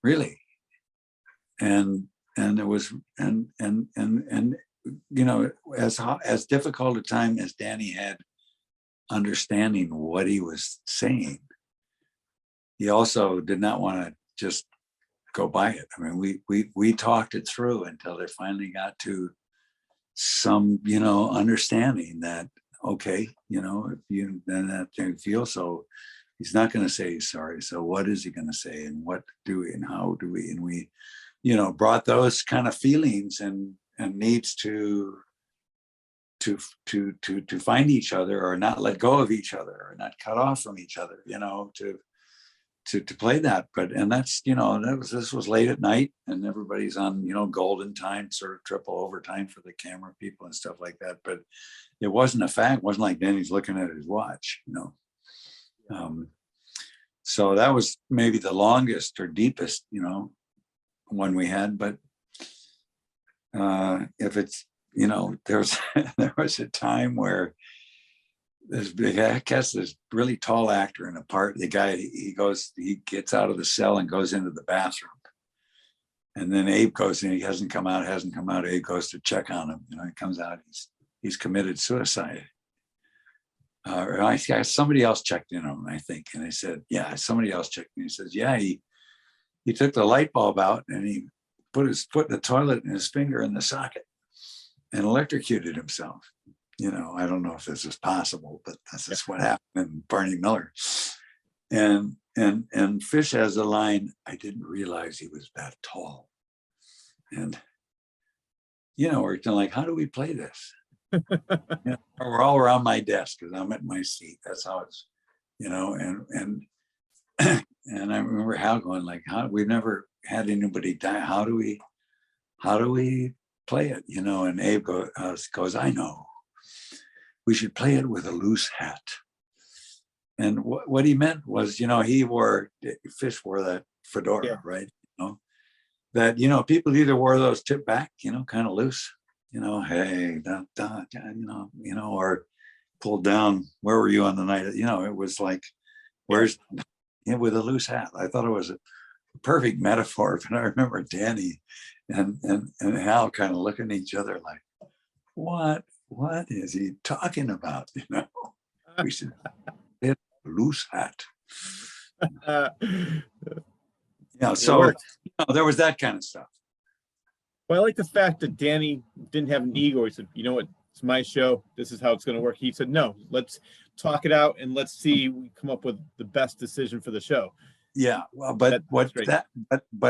Really? And it was and you know, as difficult a time as Danny had understanding what he was saying, he also did not want to just go by it. I mean, we talked it through until they finally got to some, you know, understanding that, okay, you know, if you then that you feel so, he's not going to say he's sorry. So what is he going to say, and what do we, and how do we, and we, you know, brought those kind of feelings and needs to find each other, or not let go of each other, or not cut off from each other, you know, to play that. But, and that's, you know, this was late at night, and everybody's on, you know, golden time, sort of triple overtime for the camera people and stuff like that. But it wasn't a fact. It wasn't like Danny's looking at his watch, you know. So that was maybe the longest or deepest, you know, one we had. But if it's, you know, there was a time where this big, I guess, this really tall actor in a part, the guy, he gets out of the cell and goes into the bathroom. And then Abe goes in, he hasn't come out. Abe goes to check on him. You know, he comes out, he's committed suicide. Somebody else checked in on him, I think. And I said, yeah, somebody else checked in. He says, yeah, he took the light bulb out and he put his foot in the toilet and his finger in the socket and electrocuted himself. You know, I don't know if this is possible, but this is what happened in Barney Miller. And Fish has a line, I didn't realize he was that tall. And, you know, we're like, how do we play this? You know, we're all around my desk because I'm at my seat. That's how it's, you know, and and I remember Hal going like, we've never had anybody die. How do we play it? You know, and Abe goes, I know. We should play it with a loose hat. And what he meant was, you know, Fish wore that fedora, right? You know, that, you know, people either wore those tipped back, you know, kind of loose, you know, hey, you know, or pulled down. Where were you on the night? You know, it was like, with a loose hat. I thought it was a perfect metaphor. But I remember Danny and Hal kind of looking at each other like, what is he talking about? You know, we should hit a loose hat. Yeah, so you know, there was that kind of stuff. Well, I like the fact that Danny didn't have an ego. He said, you know what, it's my show. This is how it's going to work. He said, no, let's talk it out and let's see, we come up with the best decision for the show. Yeah, well, but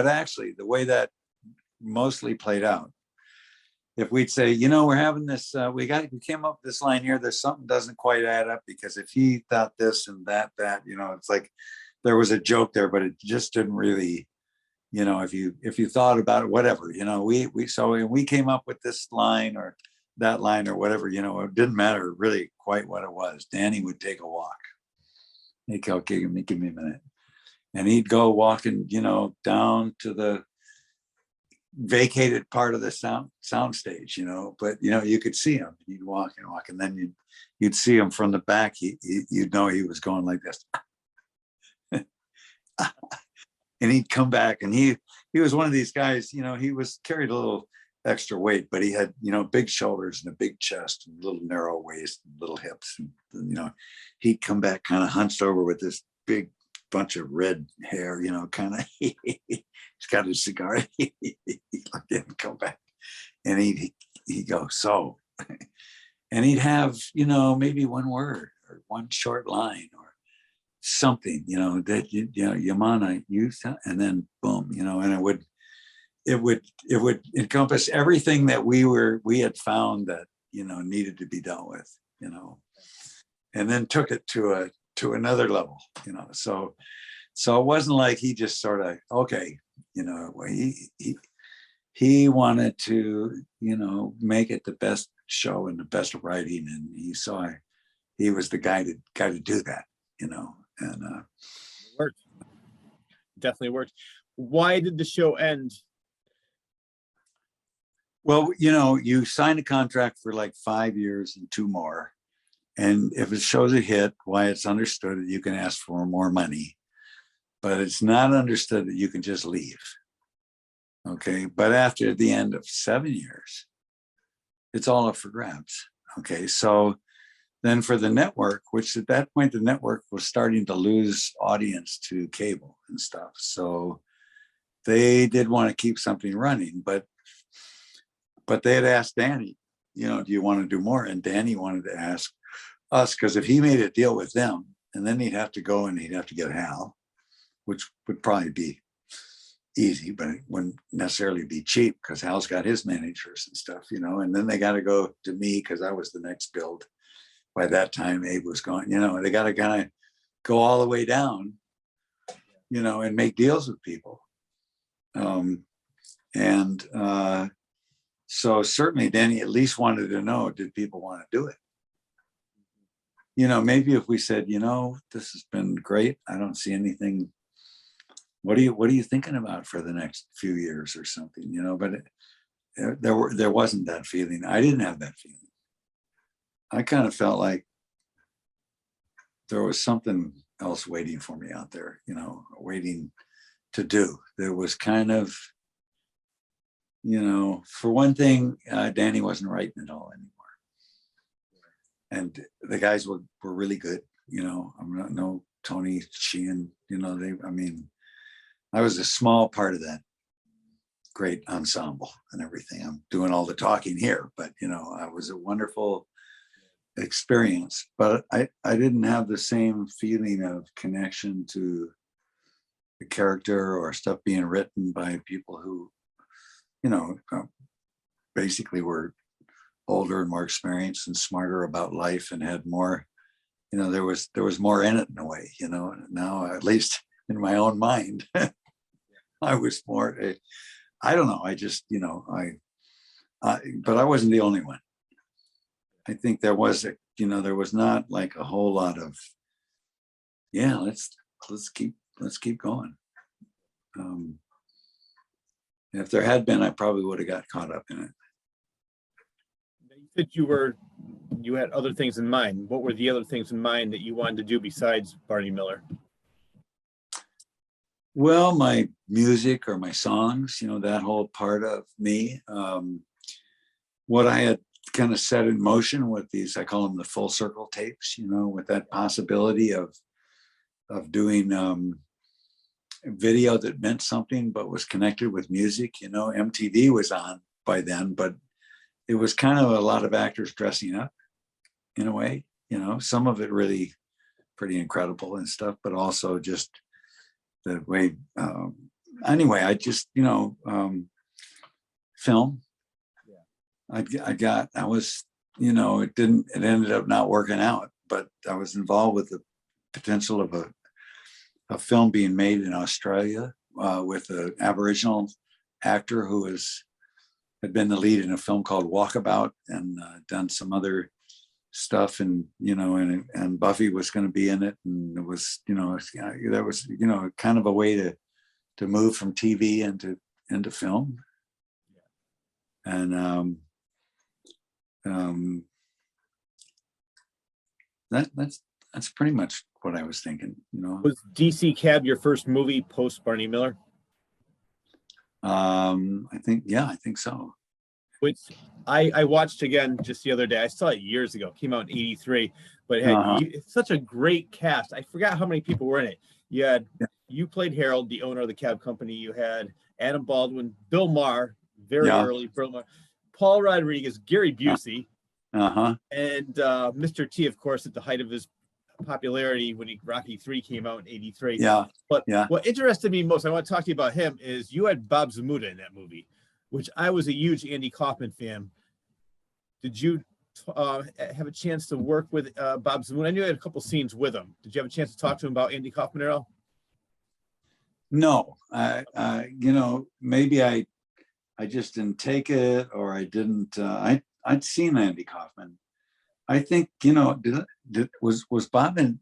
actually the way that mostly played out, if we'd say, you know, we're having this, we came up with this line here, there's something doesn't quite add up, because if he thought this and that, you know, it's like there was a joke there, but it just didn't really, you know, if you thought about it, whatever, you know, we came up with this line or that line or whatever, you know, it didn't matter really quite what it was. Danny would take a walk. He'd go, okay, give me a minute. And he'd go walking, you know, down to the vacated part of the sound stage, you know, but you know, you could see him. He'd walk, and then you'd see him from the back. You'd know he was going like this. And he'd come back, and he was one of these guys, you know, he was carried a little extra weight, but he had, you know, big shoulders and a big chest and a little narrow waist and little hips. And, you know, he'd come back kind of hunched over with this big bunch of red hair, you know, kind of, he's got his cigar. He'd come back and he'd go, so, and he'd have, you know, maybe one word or one short line or something, you know, that, you know, Yamana, and then boom, you know, and it would encompass everything that we had found that, you know, needed to be dealt with, you know, and then took it to another level, you know. So So it wasn't like he just sort of, okay, he wanted to, make it the best show and the best writing. And he saw he was the guy to do that, and It worked. Definitely worked. Why did the show end? well, you sign a contract for like 5 years and 2 more. And if it shows a hit, why it's understood that you can ask for more money, but it's not understood that you can just leave. Okay. But after the end of 7 years, it's all up for grabs. Okay. So then for the network, which at that point, the network was starting to lose audience to cable and stuff. So they did want to keep something running, but they had asked Danny, do you want to do more? And Danny wanted to ask us, because if he made a deal with them, and then he'd have to go and he'd have to get Hal, which would probably be easy, but it wouldn't necessarily be cheap because Hal's got his managers and stuff, and then they got to go to me because I was the next build. By that time, Abe was gone, they got to kind of go all the way down, and make deals with people. So certainly Danny at least wanted to know, did people want to do it? Maybe if we said, this has been great, I don't see anything. What are you thinking about for the next few years or something? But there wasn't that feeling. I didn't have that feeling. I kind of felt like there was something else waiting for me out there, waiting to do. There was kind of, for one thing, Danny wasn't writing it all anymore. And the guys were really good, I'm not no Tony Sheehan, I was a small part of that great ensemble and everything. I'm doing all the talking here, but I was a wonderful experience, but I didn't have the same feeling of connection to the character or stuff being written by people who, basically were older and more experienced and smarter about life and had more, there was more in it in a way, now at least in my own mind, I was more, I don't know, I just, but I wasn't the only one. I think there was there was not like a whole lot of, let's keep going. If there had been, I probably would have got caught up in it. You said you had other things in mind. What were the other things in mind that you wanted to do besides Barney Miller? Well, my music or my songs, that whole part of me, what I had kind of set in motion with these, I call them the full circle tapes, with that possibility of doing video that meant something but was connected with music. MTV was on by then, but it was kind of a lot of actors dressing up in a way, some of it really pretty incredible and stuff, but also just the way, anyway, I just, film. Yeah. It ended up not working out, but I was involved with the potential of a film being made in Australia with an Aboriginal actor who had been the lead in a film called Walkabout and done some other stuff, and and Buffy was going to be in it, and it was that was kind of a way to move from TV into film. And that's pretty much what I was thinking. Was DC Cab your first movie post Barney Miller? I think so. Which I watched again just the other day. I saw it years ago. It came out in '83, but it had it's such a great cast. I forgot how many people were in it. You played Harold, the owner of the cab company. You had Adam Baldwin, Bill Maher, very early, Bill Maher, Paul Rodriguez, Gary Busey, and Mr. T, of course, at the height of his popularity when Rocky III came out in '83. But what interested me most, I want to talk to you about him, is you had Bob Zmuda in that movie, which I was a huge Andy Kaufman fan. Did you have a chance to work with Bob Zmuda? I knew you had a couple scenes with him. Did you have a chance to talk to him about Andy Kaufman at all? No, maybe I just didn't take it, or I didn't. I'd seen Andy Kaufman. I think was Bob in?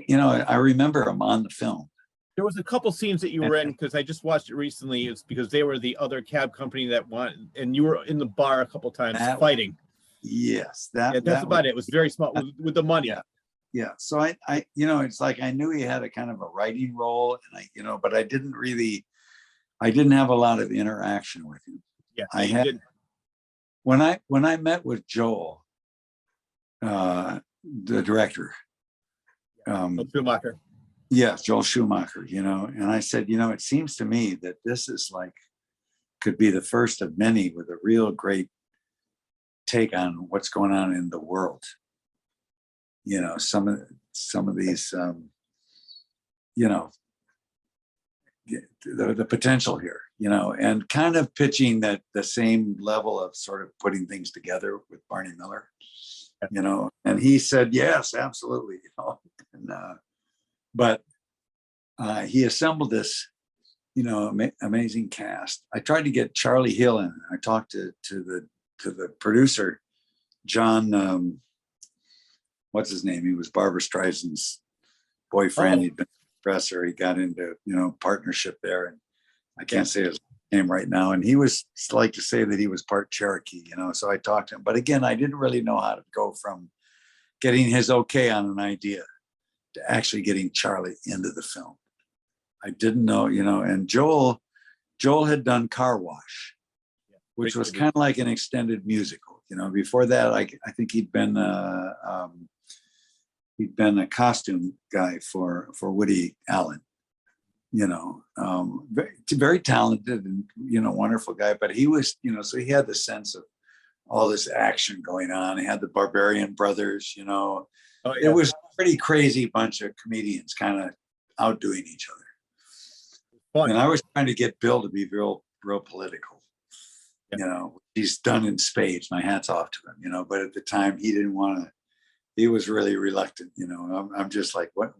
I remember him on the film. There was a couple scenes that you were in because I just watched it recently. It's because they were the other cab company that wanted, and you were in the bar a couple times fighting. Yes, that's about it. It was very small with the money. Yeah. So I it's like I knew he had a kind of a writing role, and but I didn't have a lot of interaction with him. Yeah, I had when I met with Joel, the director, Schumacher. Yes, Joel Schumacher, and I said, it seems to me that this is could be the first of many with a real great take on what's going on in the world. Some of these, the potential here, and kind of pitching that the same level of sort of putting things together with Barney Miller, and he said, yes, absolutely, and, but he assembled this, amazing cast. I tried to get Charlie Hill in. I talked to the producer, John, what's his name? He was Barbra Streisand's boyfriend. He'd been a professor. He got into, partnership there. And I can't say his name right now. And he was like to say that he was part Cherokee, so I talked to him. But again, I didn't really know how to go from getting his okay on an idea to actually getting Charlie into the film. I didn't know, and Joel had done Car Wash, which was kind of like an extended musical. Before that, I think he'd been a costume guy for Woody Allen. Very talented and wonderful guy. But he was, so he had the sense of all this action going on. He had the Barbarian Brothers. It was a pretty crazy bunch of comedians kind of outdoing each other. Fun. And I was trying to get Bill to be real political. He's done in spades. My hat's off to him. But at the time, he didn't want to. He was really reluctant. I'm just like, what?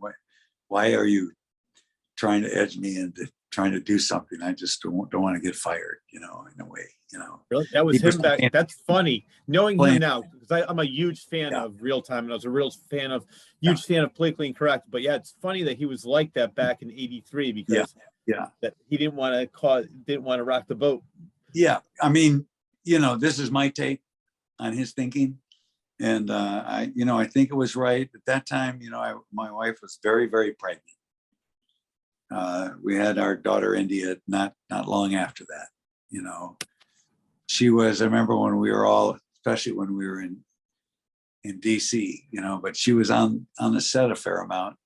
Why are you trying to edge me into trying to do something? I just don't want to get fired. In a way. Really, that was him. That's funny. Knowing him now, because I'm a huge fan of Real Time, and I was a real fan of Politically Incorrect. But yeah, it's funny that he was like that back in '83 because that he didn't want to rock the boat. Yeah, I mean, this is my take on his thinking, and I think it was right at that time. My wife was very, very pregnant. We had our daughter India not long after that. She was. I remember when we were all, especially when we were in DC. But she was on the set a fair amount.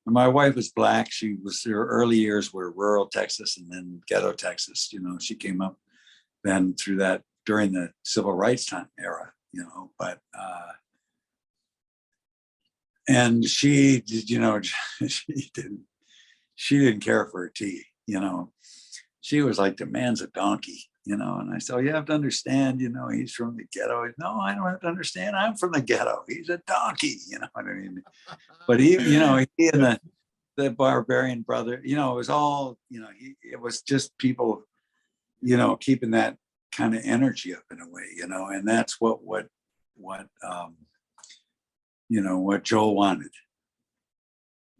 And my wife was Black. Her early years were rural Texas and then ghetto Texas. She came up then through that during the civil rights time era, but and she did, she didn't care for her tea, she was like, the man's a donkey, and I said, you have to understand, he's from the ghetto. No, I don't have to understand. I'm from the ghetto. He's a donkey, what I mean? But he and the Barbarian Brother, it was all, it was just people, keeping that kind of energy up in a way, and that's what Joel wanted.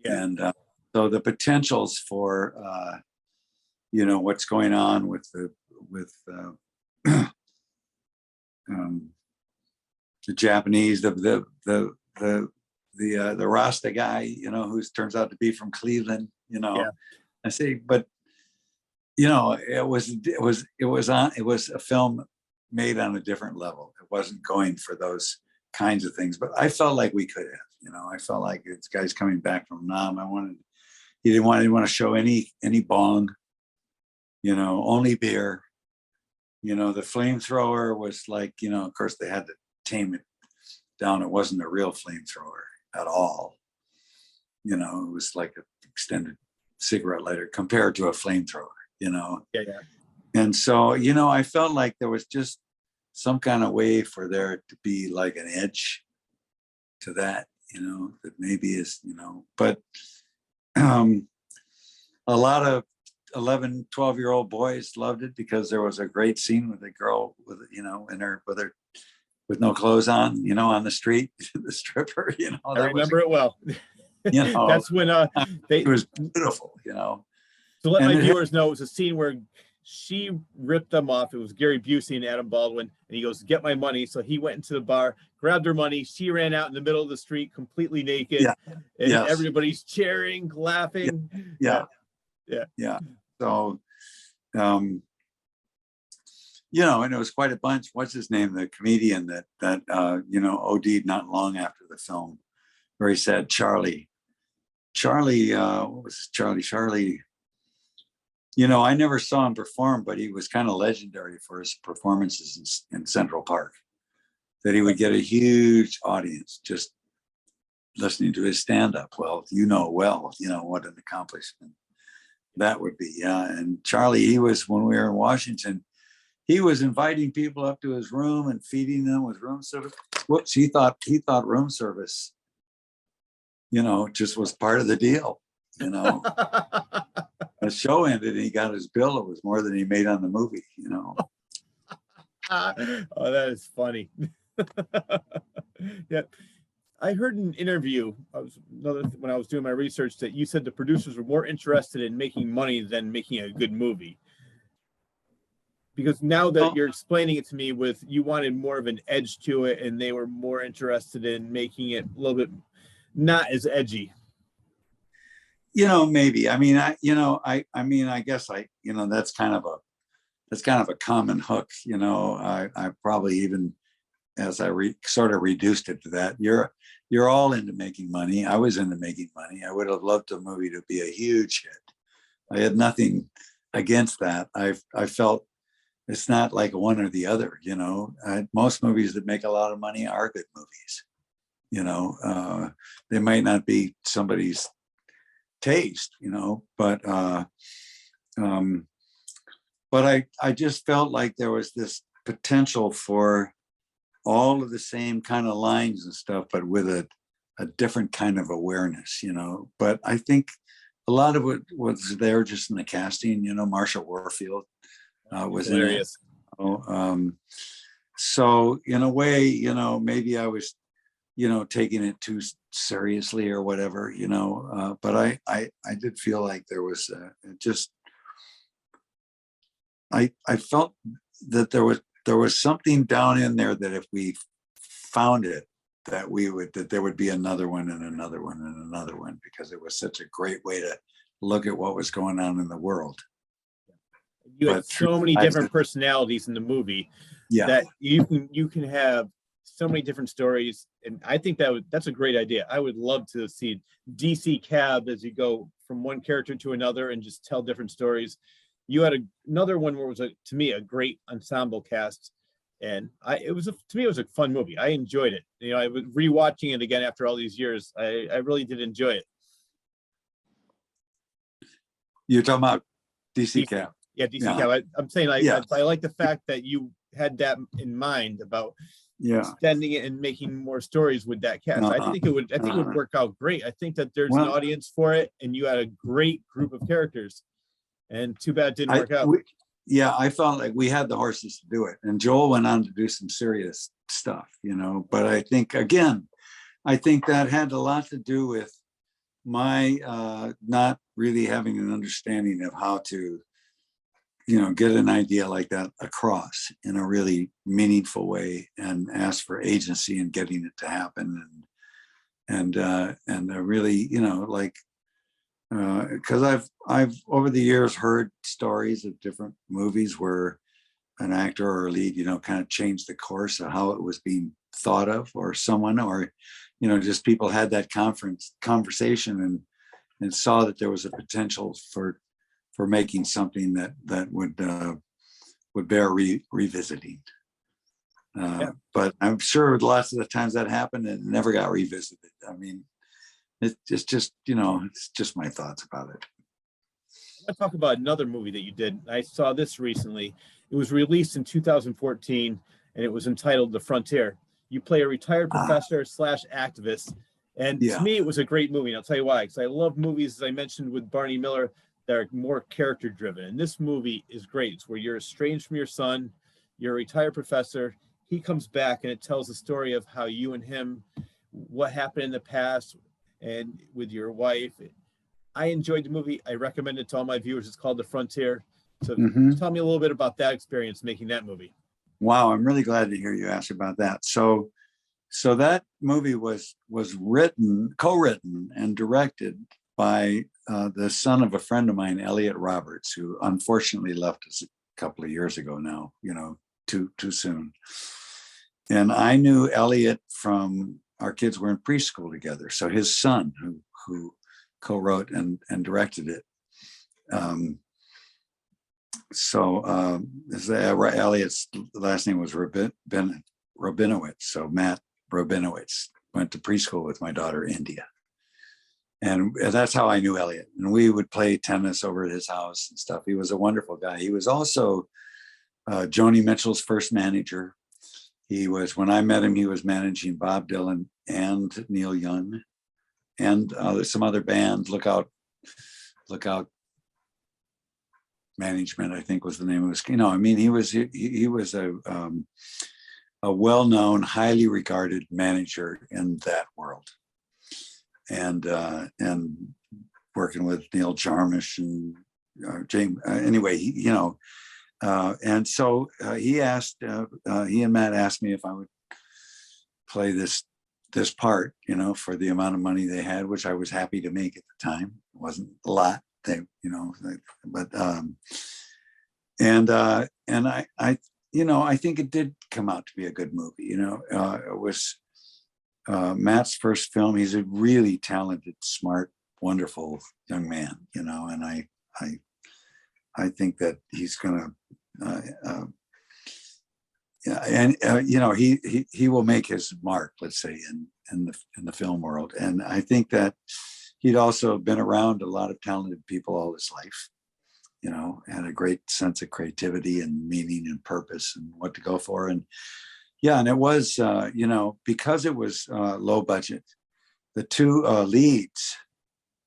Yeah. And so the potentials for, what's going on with the Japanese, the Rasta guy, who turns out to be from Cleveland, I say, but it was a film made on a different level. It wasn't going for those kinds of things, but I felt like we could have, I felt like this guy's coming back from Nam. He didn't want to show any bong, only beer, the flamethrower was like, of course they had to tame it down. It wasn't a real flamethrower at all. It was like an extended cigarette lighter compared to a flamethrower. And so I felt like there was just some kind of way for there to be like an edge to that, that maybe is, but a lot of 11, 12-year-old boys loved it because there was a great scene with a girl with, you know, with no clothes on, you know, on the street, the stripper, you know. I remember it well. You know, That's when it was beautiful, you know. to let And my viewers know, it was a scene where she ripped them off. It was Gary Busey and Adam Baldwin, and he goes, "Get my money." So he went into the bar, grabbed her money. She ran out in the middle of the street, completely naked, Yeah. and Yes. everybody's cheering, laughing. Yeah. Yeah. Yeah. So, you know, and it was quite a bunch. What's his name? The comedian that you know, OD'd not long after the film, where he said, Charlie, what was his Charlie, you know, I never saw him perform, but he was kind of legendary for his performances in Central Park, that he would get a huge audience just listening to his stand-up. Well, you know, what an accomplishment that would be. Yeah. And Charlie, he was, when we were in Washington, he was inviting people up to his room and feeding them with room service. Whoops, he thought room service, you know, just was part of the deal, you know. The show ended and he got his bill. It was more than he made on the movie, you know. Oh, that is funny. Yeah. I heard an interview, when I was doing my research, that you said the producers were more interested in making money than making a good movie. Because now that you're explaining it to me, with you wanted more of an edge to it, and they were more interested in making it a little bit not as edgy. You know, maybe. I mean, I guess you know, that's kind of a common hook. You know, I probably, even as I sort of reduced it to that, you're all into making money. I was into making money. I would have loved the movie to be a huge hit. I had nothing against that. I felt it's not like one or the other. You know, most movies that make a lot of money are good movies. You know, they might not be somebody's taste, you know, but I just felt like there was this potential for all of the same kind of lines and stuff, but with a different kind of awareness, you know. But I think a lot of it was there just in the casting, you know. Marsha Warfield was hilarious in it. So in a way, you know, maybe I was, you know, taking it too seriously or whatever, you know, but I did feel like there was I felt that there was something down in there that if we found it, that there would be another one and another one and another one, because it was such a great way to look at what was going on in the world. You had so many different personalities in the movie, that you can have so many different stories, and I think that's a great idea. I would love to see DC Cab as you go from one character to another and just tell different stories. You had another one where it was to me a great ensemble cast, and it was a fun movie. I enjoyed it. You know, I was rewatching it again after all these years. I really did enjoy it. You're talking about DC Cab? Yeah, DC Cab. I'm saying I like the fact that you had that in mind about extending it and making more stories with that cast. I think it would work out great. I think that there's an audience for it, and you had a great group of characters, and too bad it didn't work out. I felt like we had the horses to do it, and Joel went on to do some serious stuff, you know. But I think that had a lot to do with my not really having an understanding of how to, you know, get an idea like that across in a really meaningful way, and ask for agency in getting it to happen, and really, you know, like, because I've over the years heard stories of different movies where an actor or a lead, you know, kind of changed the course of how it was being thought of, or someone, or, you know, just people had that conversation and saw that there was a potential for making something that would bear revisiting. But I'm sure lots of the times that happened, it never got revisited. I mean, it's just, you know, it's just my thoughts about it. I want to talk about another movie that you did. I saw this recently. It was released in 2014, and it was entitled The Frontier. You play a retired professor / activist. And to me, it was a great movie. And I'll tell you why, because I love movies, as I mentioned, with Barney Miller, that are more character driven. And this movie is great. It's where you're estranged from your son, you're a retired professor. He comes back and it tells the story of how you and him, what happened in the past and with your wife. I enjoyed the movie. I recommend it to all my viewers. It's called The Frontier. So tell me a little bit about that experience making that movie. Wow, I'm really glad to hear you ask about that. So that movie was co-written and directed by the son of a friend of mine, Elliot Roberts, who unfortunately left us a couple of years ago now, too soon. And I knew Elliot from our kids were in preschool together. So his son, who co-wrote and directed it. Elliot's last name was Rabinowitz. So Matt Rabinowitz went to preschool with my daughter, India. And that's how I knew Elliot. And we would play tennis over at his house and stuff. He was a wonderful guy. He was also Joni Mitchell's first manager. When I met him, he was managing Bob Dylan and Neil Young and some other bands. Look Out Management, I think was the name of his. He was a well-known, highly regarded manager in that world, and working with Neil Jarmusch and James. Anyway, and so he and Matt asked me if I would play this part, for the amount of money they had, which I was happy to make at the time. It wasn't a lot, and I think it did come out to be a good movie. It was Matt's first film. He's a really talented, smart, wonderful young man, and I think that he's gonna he will make his mark, let's say, in the film world. And I think that he'd also been around a lot of talented people all his life, had a great sense of creativity and meaning and purpose and what to go for. And it was, because it was low budget, the two leads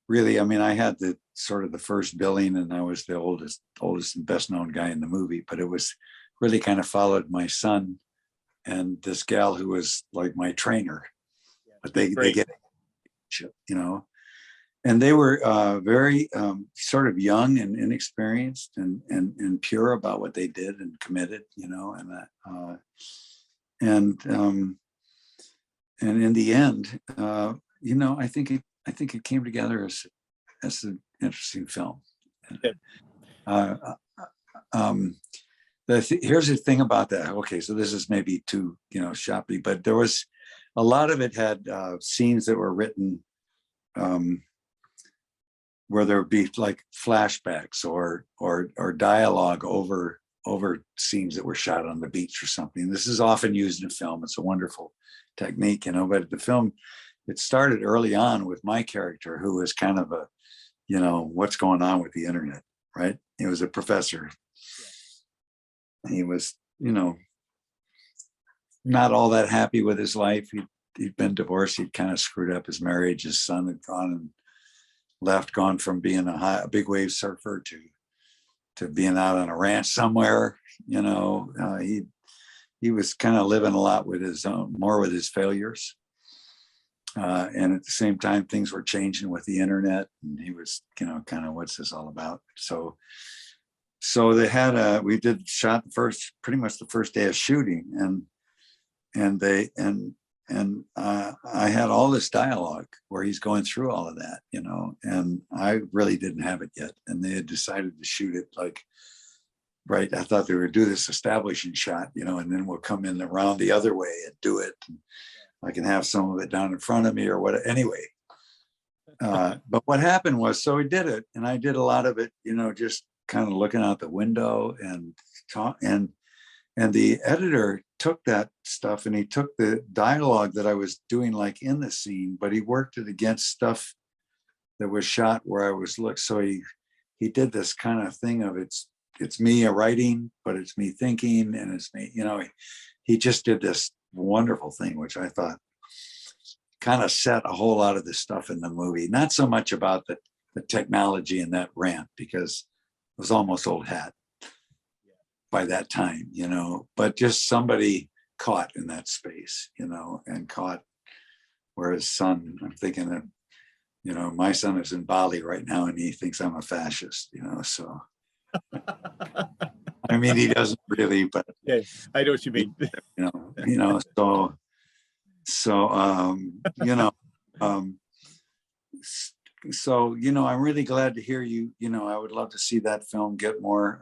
really, I had the sort of the first billing and I was the oldest and best known guy in the movie, but it was really kind of followed my son and this gal who was like my trainer, but they get, and they were very sort of young and inexperienced and pure about what they did and committed, and in the end, I think it came together as an interesting film. Here's the thing about that. Okay, so this is maybe too shoppy, but there was a lot of it had scenes that were written where there would be like flashbacks or dialogue over scenes that were shot on the beach or something. This is often used in film. It's a wonderful technique, but the film, it started early on with my character, who was kind of a, what's going on with the internet, right? He was a professor. He was, not all that happy with his life. He'd been divorced. He'd kind of screwed up his marriage. His son had gone from being a big wave surfer to being out on a ranch somewhere. He was kind of living a lot with more with his failures. And at the same time, things were changing with the internet, and he was, kind of, what's this all about? So they had shot pretty much the first day of shooting, and I had all this dialogue where he's going through all of that, and I really didn't have it yet. And they had decided to shoot it right. I thought they would do this establishing shot, and then we'll come in around the other way and do it. And I can have some of it down in front of me or what, anyway. But what happened was, so we did it, and I did a lot of it, just kind of looking out the window and the editor took that stuff and he took the dialogue that I was doing like in the scene, but he worked it against stuff that was shot where I was so he did this kind of thing of it's me writing, but it's me thinking, and it's me, he just did this wonderful thing, which I thought kind of set a whole lot of this stuff in the movie. Not so much about the technology in that ramp, because it was almost old hat by that time, you know, but just somebody caught in that space, you know, and caught where his son, I'm thinking that, you know, my son is in Bali right now and he thinks I'm a fascist, you know, so. I mean, he doesn't really, but Yeah, I know what you mean. So, you know, I'm really glad to hear you, you know, I would love to see that film get more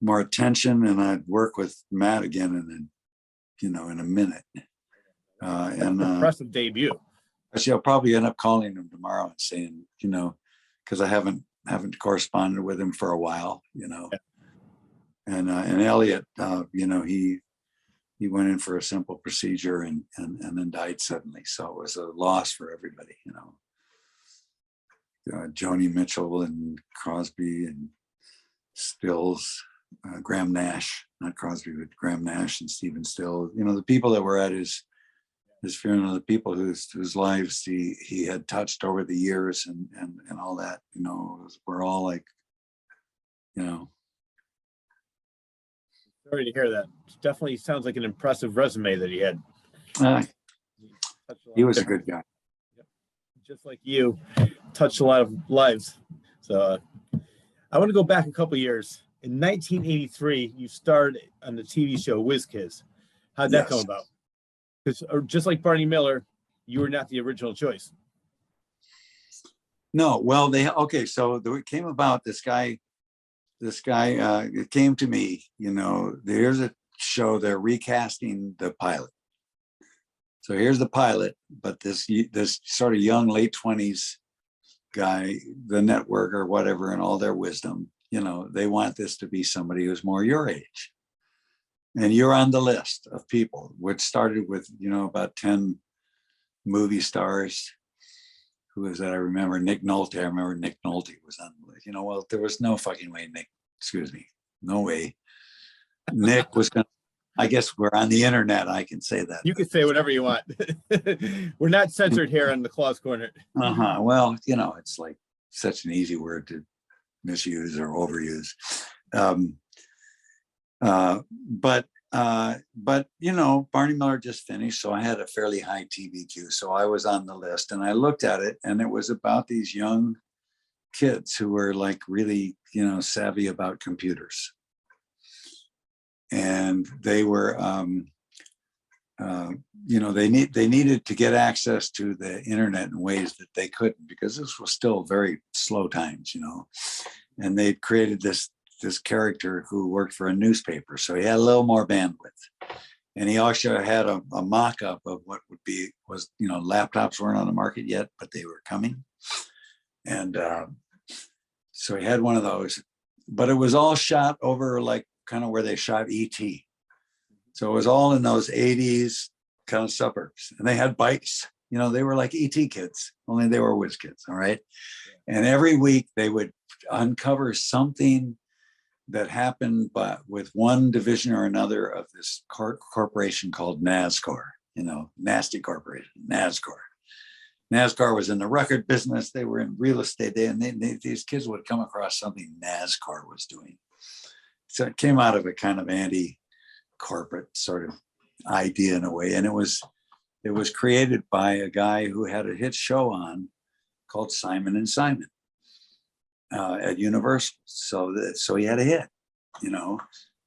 attention, and I'd work with Matt again in a minute. Impressive debut. Actually, I'll probably end up calling him tomorrow and saying, you know, because I haven't corresponded with him for a while, you know. And Elliot, you know, he went in for a simple procedure and then died suddenly. So it was a loss for everybody, you know. Joni Mitchell and Crosby and Stills, Graham Nash, not Crosby, but Graham Nash and Stephen Stills. You know, the people that were at his funeral, the people whose lives he had touched over the years and all that, you know, we're all like, you know. Sorry to hear that. Definitely sounds like an impressive resume that he had. He was a good guy. Just like you, touched a lot of lives. So I want to go back a couple years. In 1983, you starred on the TV show Whiz Kids. How'd that come about? Because just like Barney Miller, you were not the original choice. No, well, so it came about, this guy, it came to me, you know, there's a show, they're recasting the pilot. So here's the pilot, but this sort of young, late 20s guy, the network or whatever, and all their wisdom, you know, they want this to be somebody who's more your age. And you're on the list of people, which started with, you know, about 10 movie stars. Who is that? I remember Nick Nolte. I remember Nick Nolte was on the list. You know, well, there was no fucking way no way. Nick was going to, I guess we're on the internet. I can say that. You can say whatever you want. We're not censored here on the Claus Corner. Well, you know, it's like such an easy word to misuse or overuse. But you know, Barney Miller just finished, so I had a fairly high TVQ. So I was on the list, and I looked at it, and it was about these young kids who were like really, you know, savvy about computers. And they were, you know, they needed to get access to the internet in ways that they couldn't, because this was still very slow times, you know. And they created this character who worked for a newspaper, so he had a little more bandwidth. And he also had a mock-up of what was, you know, laptops weren't on the market yet, but they were coming. And so he had one of those, but it was all shot over like kind of where they shot E.T. So it was all in those 80s kind of suburbs. And they had bikes, you know, they were like E.T. kids, only they were whiz kids, all right? And every week they would uncover something that happened with one division or another of this corporation called NASCAR, you know, nasty corporation, NASCAR. NASCAR was in the record business. They were in real estate. And these kids would come across something NASCAR was doing. So it came out of a kind of anti-corporate sort of idea in a way. And it was created by a guy who had a hit show on called Simon and Simon at Universal. So he had a hit, you know,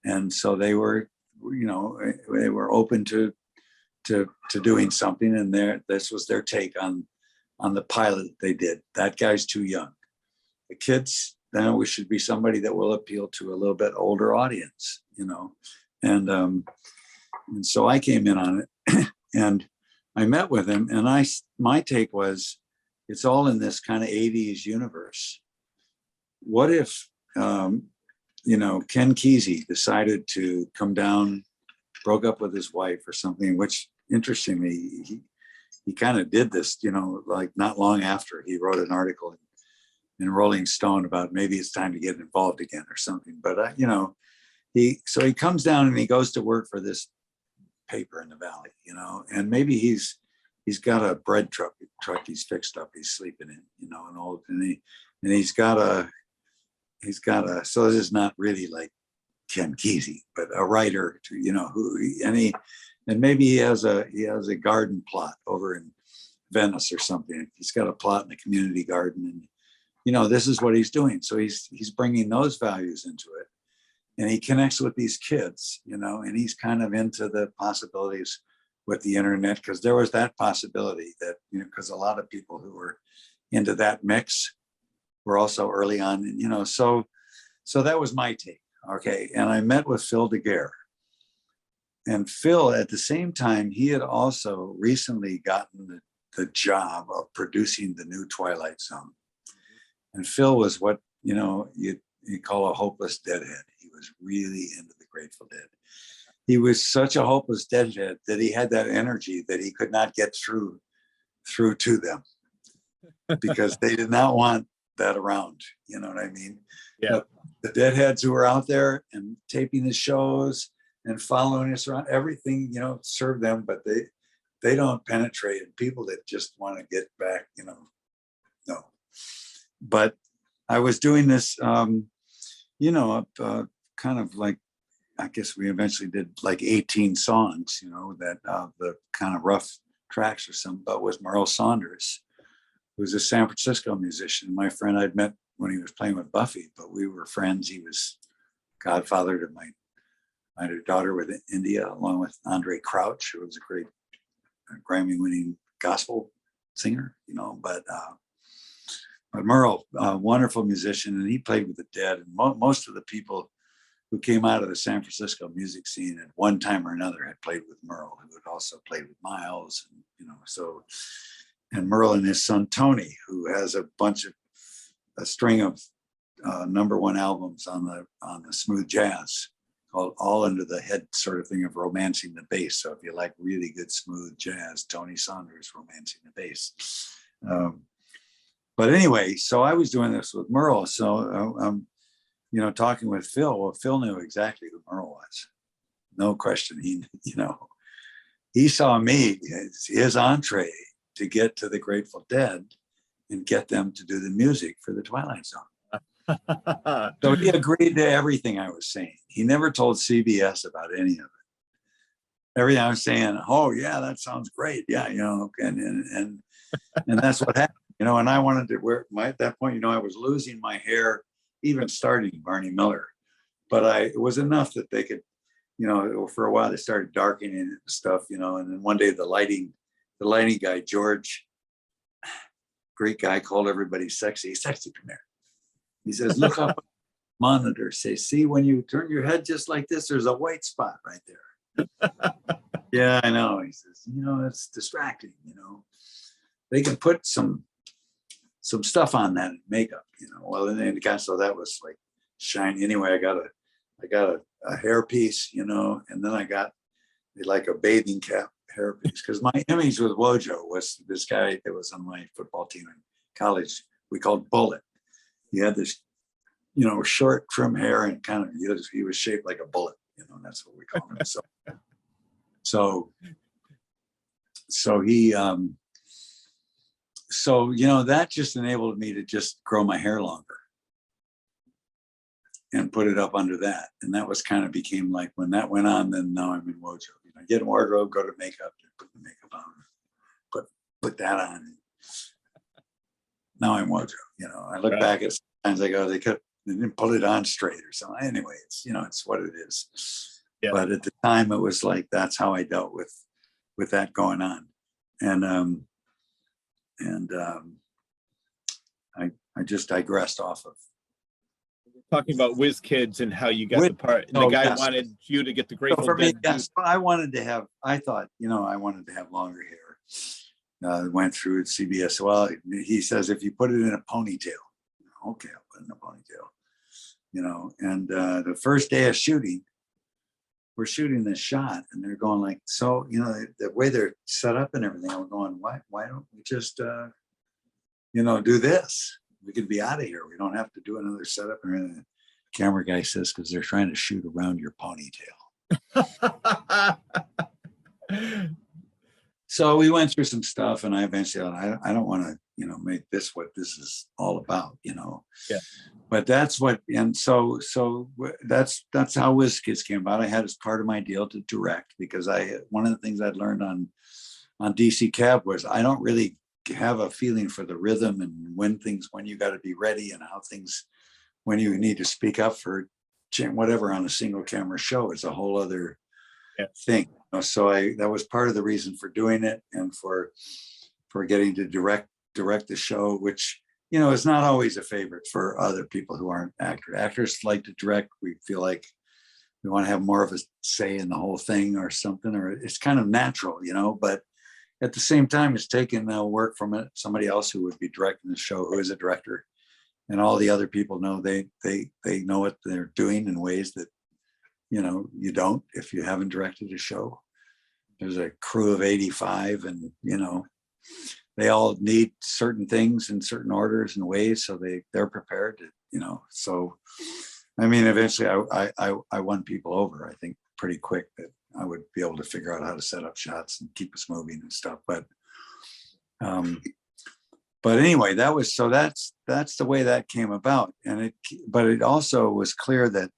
and so they were, you know, they were open to doing something. And this was their take on the pilot they did. That guy's too young. The kids, then we should be somebody that will appeal to a little bit older audience, you know. And so I came in on it and I met with him, and my take was, it's all in this kind of 80s universe. What if, you know, Ken Kesey decided to come down, broke up with his wife or something, which interestingly, he kind of did this, you know, like not long after he wrote an article in Rolling Stone about maybe it's time to get involved again or something. But, you know, he comes down and he goes to work for this paper in the Valley, you know, and maybe he's got a bread truck he's fixed up, he's sleeping in, you know, an old, and he's got a, so this is not really like Ken Kesey, but a writer to, you know, and maybe he has a garden plot over in Venice or something. He's got a plot in a community garden, and, you know, this is what he's doing. So he's bringing those values into it, and he connects with these kids, you know, and he's kind of into the possibilities with the internet, because there was that possibility that, you know, because a lot of people who were into that mix were also early on, and, you know, so that was my take. Okay. And I met with Phil Daguerre. And Phil, at the same time, he had also recently gotten the job of producing the new Twilight Zone. And Phil was what, you know, you call a hopeless deadhead. He was really into the Grateful Dead. He was such a hopeless deadhead that he had that energy that he could not get through to them, because they did not want that around. You know what I mean? Yeah. The deadheads who were out there and taping the shows and following us around, everything, you know, served them, but they don't penetrate. And people that just want to get back, you know, no. But I was doing this, you know, kind of like, I guess we eventually did like 18 songs, you know, that the kind of rough tracks or something, but with Merle Saunders, who's a San Francisco musician. My friend I'd met when he was playing with Buffy, but we were friends. He was godfather to my daughter with India, along with Andre Crouch, who was a great Grammy-winning gospel singer, you know. But Merle, a wonderful musician, and he played with the Dead. And most of the people who came out of the San Francisco music scene at one time or another had played with Merle, who had also played with Miles, and, you know, so. And Merle and his son Tony, who has a string of #1 albums on the smooth jazz, called All Under the Head sort of thing of romancing the bass. So if you like really good smooth jazz, Tony Saunders, Romancing the Bass. But anyway, so I was doing this with Merle. So you know, talking with Phil. Well, Phil knew exactly who Merle was. No question. He, you know, he saw me, his entree to get to the Grateful Dead and get them to do the music for the Twilight Zone. So he agreed to everything I was saying. He never told CBS about any of it. Everything I was saying, oh yeah, that sounds great. Yeah, you know, and that's what happened. You know, and I wanted to wear at that point, you know, I was losing my hair, even starting Barney Miller. But it was enough that they could, you know, for a while they started darkening it and stuff, you know, and then one day the lighting guy, George, great guy, called everybody sexy. He's sexy, come here. He says, look up on the monitor, say, see, when you turn your head just like this, there's a white spot right there. Yeah, I know. He says, you know, it's distracting, you know. They can put some stuff on that makeup, you know. Well, and then so that was like shiny. Anyway, I got a hairpiece, you know, and then I got like a bathing cap hairpiece, because my image with Wojo was this guy that was on my football team in college. We called Bullet. He had this, you know, short trim hair, and kind of he was shaped like a bullet, you know, and that's what we called him. So he so, you know, that just enabled me to just grow my hair longer and put it up under that. And that was kind of became like, when that went on, then now I'm in Wojo. You know, get in wardrobe, go to makeup, put the makeup on, put that on. Now I'm Wojo. You know, I look back at sometimes I go, they didn't put it on straight or something. Anyway, it's, you know, it's what it is. Yeah. But at the time it was like, that's how I dealt with that going on. And I just digressed off of talking about Whiz Kids and how you got the part, and the guy wanted you to get the Grateful Dead. Yes, I thought, you know, I wanted to have longer hair. Went through at CBS. Well, he says, if you put it in a ponytail, okay, I'll put it in a ponytail, you know. And the first day of shooting, we're shooting this shot, and they're going like, so, you know, the way they're set up and everything, I'm going, why don't we just, you know, do this? We could be out of here. We don't have to do another setup or anything. The camera guy says, because they're trying to shoot around your ponytail. So we went through some stuff, and I eventually, I don't want to, make this what this is all about, Yeah. But that's what, and so that's how WizKids came about. I had as part of my deal to direct, because one of the things I'd learned on DC Cab was I don't really have a feeling for the rhythm and when you got to be ready, and how things, when you need to speak up for whatever on a single camera show is a whole other thing. So that was part of the reason for doing it, and for getting to direct the show, which, is not always a favorite for other people who aren't actors. Actors like to direct. We feel like we want to have more of a say in the whole thing or something, or it's kind of natural, but at the same time, it's taking work from somebody else who would be directing the show, who is a director, and all the other people know they know what they're doing in ways that, you don't if you haven't directed a show. There's a crew of 85, and, they all need certain things in certain orders and ways, so they're prepared to, so I mean, eventually I won people over, I think, pretty quick, that I would be able to figure out how to set up shots and keep us moving and stuff. But anyway, that's the way that came about. But it also was clear that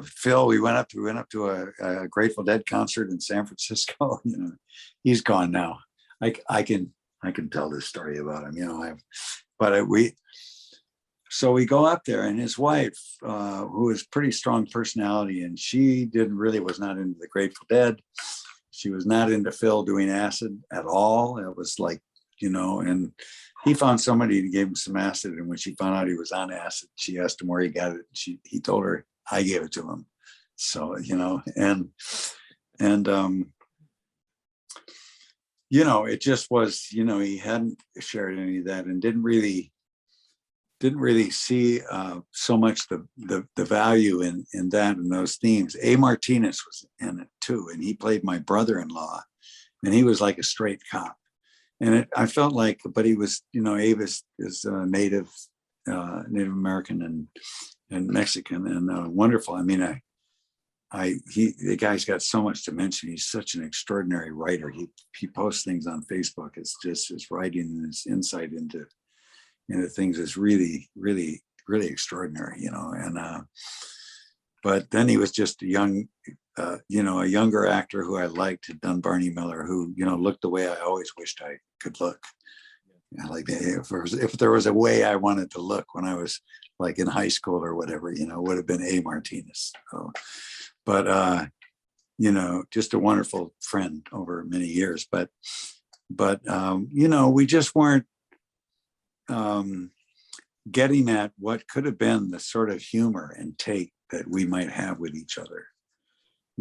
Phil, we went up to a Grateful Dead concert in San Francisco. He's gone now. I can tell this story about him. So we go up there, and his wife, who is pretty strong personality, and she was not into the Grateful Dead. She was not into Phil doing acid at all. It was like, and he found somebody to give him some acid. And when she found out he was on acid, she asked him where he got it. He told her, I gave it to him. So, it just was, he hadn't shared any of that, and didn't really see so much the value in that and those themes. A. Martinez was in it too, and he played my brother-in-law, and he was like a straight cop. And I felt like, but he was, Avis is a Native American and Mexican, and wonderful. I mean, the guy's got so much to mention. He's such an extraordinary writer. He posts things on Facebook. It's just his writing and his insight into things is really, really, really extraordinary, and but then he was just a younger actor who I liked, had done Barney Miller, who, looked the way I always wished I could look. Like if there was a way I wanted to look when I was like in high school or whatever, would have been A. Martinez. So, but just a wonderful friend over many years. But we just weren't getting at what could have been the sort of humor and take that we might have with each other,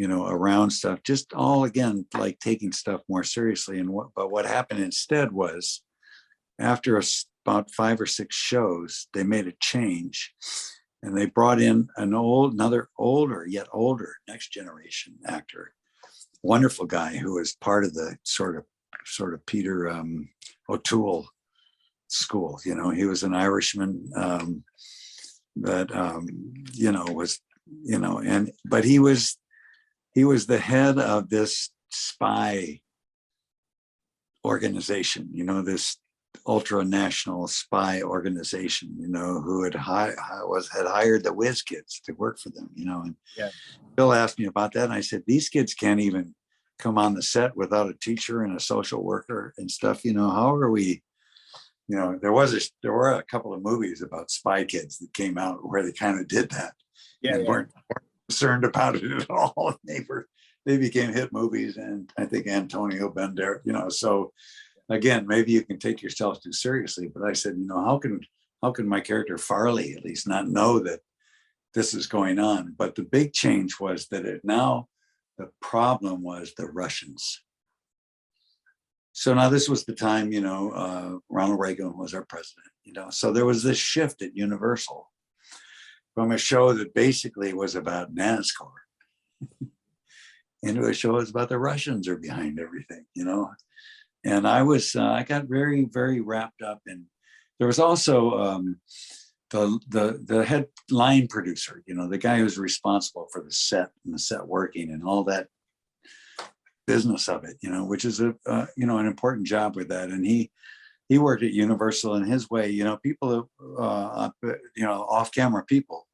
around stuff, just all, again, like taking stuff more seriously. But what happened instead was, after about 5 or 6 shows, they made a change, and they brought in another older next generation actor, wonderful guy who was part of the sort of Peter O'Toole school. He was an Irishman that was, but he was the head of this spy organization, this ultra national spy organization, who had hired the whiz kids to work for them, and Bill asked me about that, and I said, these kids can't even come on the set without a teacher and a social worker and stuff. How are we? There were a couple of movies about spy kids that came out where they kind of did that. They weren't concerned about it at all. They became hit movies, and I think Antonio Banderas, so again, maybe you can take yourself too seriously. But I said, how can my character Farley at least not know that this is going on? But the big change was that the problem was the Russians. So now this was the time, Ronald Reagan was our president, so there was this shift at Universal from a show that basically was about NASCAR into a show that's about the Russians are behind everything, and I got very, very wrapped up in. There was also the head line producer, the guy who's responsible for the set and the set working and all that business of it, which is an important job with that. And he worked at Universal in his way. People, off camera people,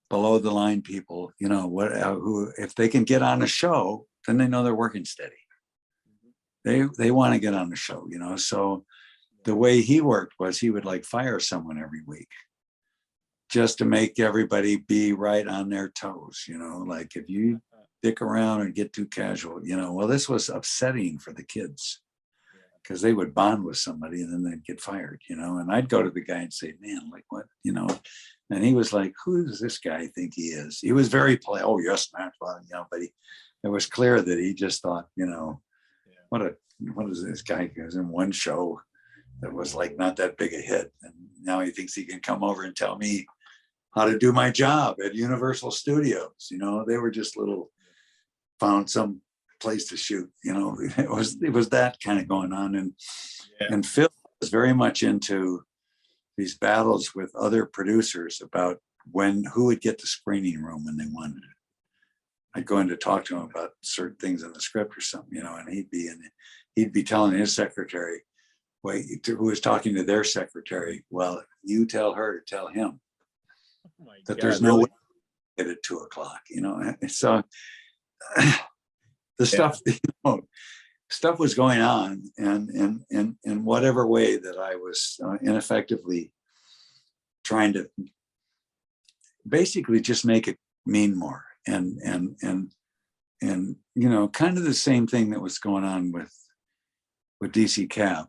below the line people, who, if they can get on a show, then they know they're working steady. They want to get on the show, So the way he worked was he would like fire someone every week just to make everybody be right on their toes, like if you dick around and get too casual, well, this was upsetting for the kids because they would bond with somebody and then they'd get fired, and I'd go to the guy and say, man, like what, and he was like, who does this guy think he is? He was very polite. Oh, yes, man. But it was clear that he just thought, what is this guy who was in one show that was like not that big a hit. And now he thinks he can come over and tell me how to do my job at Universal Studios. They were just found some place to shoot, it was that kind of going on. And Phil was very much into these battles with other producers about who would get the screening room when they wanted it. I'd go in to talk to him about certain things in the script or something, and he'd be telling his secretary, who was talking to their secretary, well, you tell her to tell him that there's no way to get at 2:00, And so the stuff, stuff was going on, and in whatever way that I was ineffectively trying to basically just make it mean more, and kind of the same thing that was going on with DC Cab,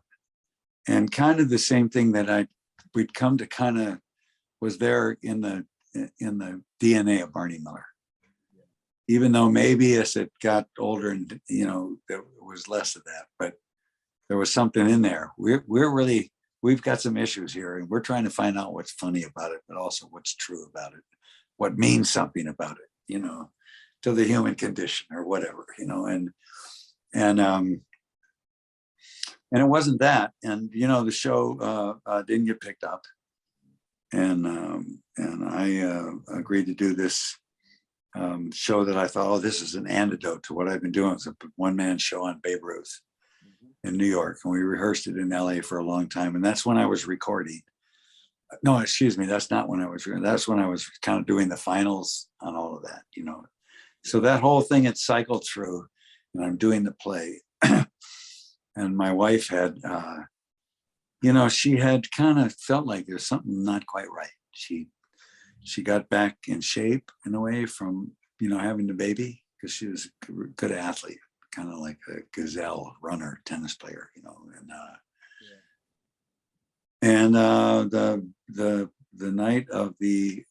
and kind of the same thing that we'd come to kind of was there in the DNA of Barney Miller. Even though maybe as it got older and, there was less of that, but there was something in there. We've got some issues here, and we're trying to find out what's funny about it, but also what's true about it, what means something about it, to the human condition or whatever, and it wasn't that. And, the show didn't get picked up, and I agreed to do this show that I thought, oh, this is an antidote to what I've been doing. It's a one-man show on Babe Ruth in New York. And we rehearsed it in LA for a long time. And that's when I was recording. No, excuse me. That's not when I was, that's when I was kind of doing the finals on all of that, So that whole thing had cycled through, and I'm doing the play. And my wife had, she had kind of felt like there's something not quite right. She got back in shape in a way from, having the baby, because she was a good athlete, kind of like a gazelle runner, tennis player, and the night of the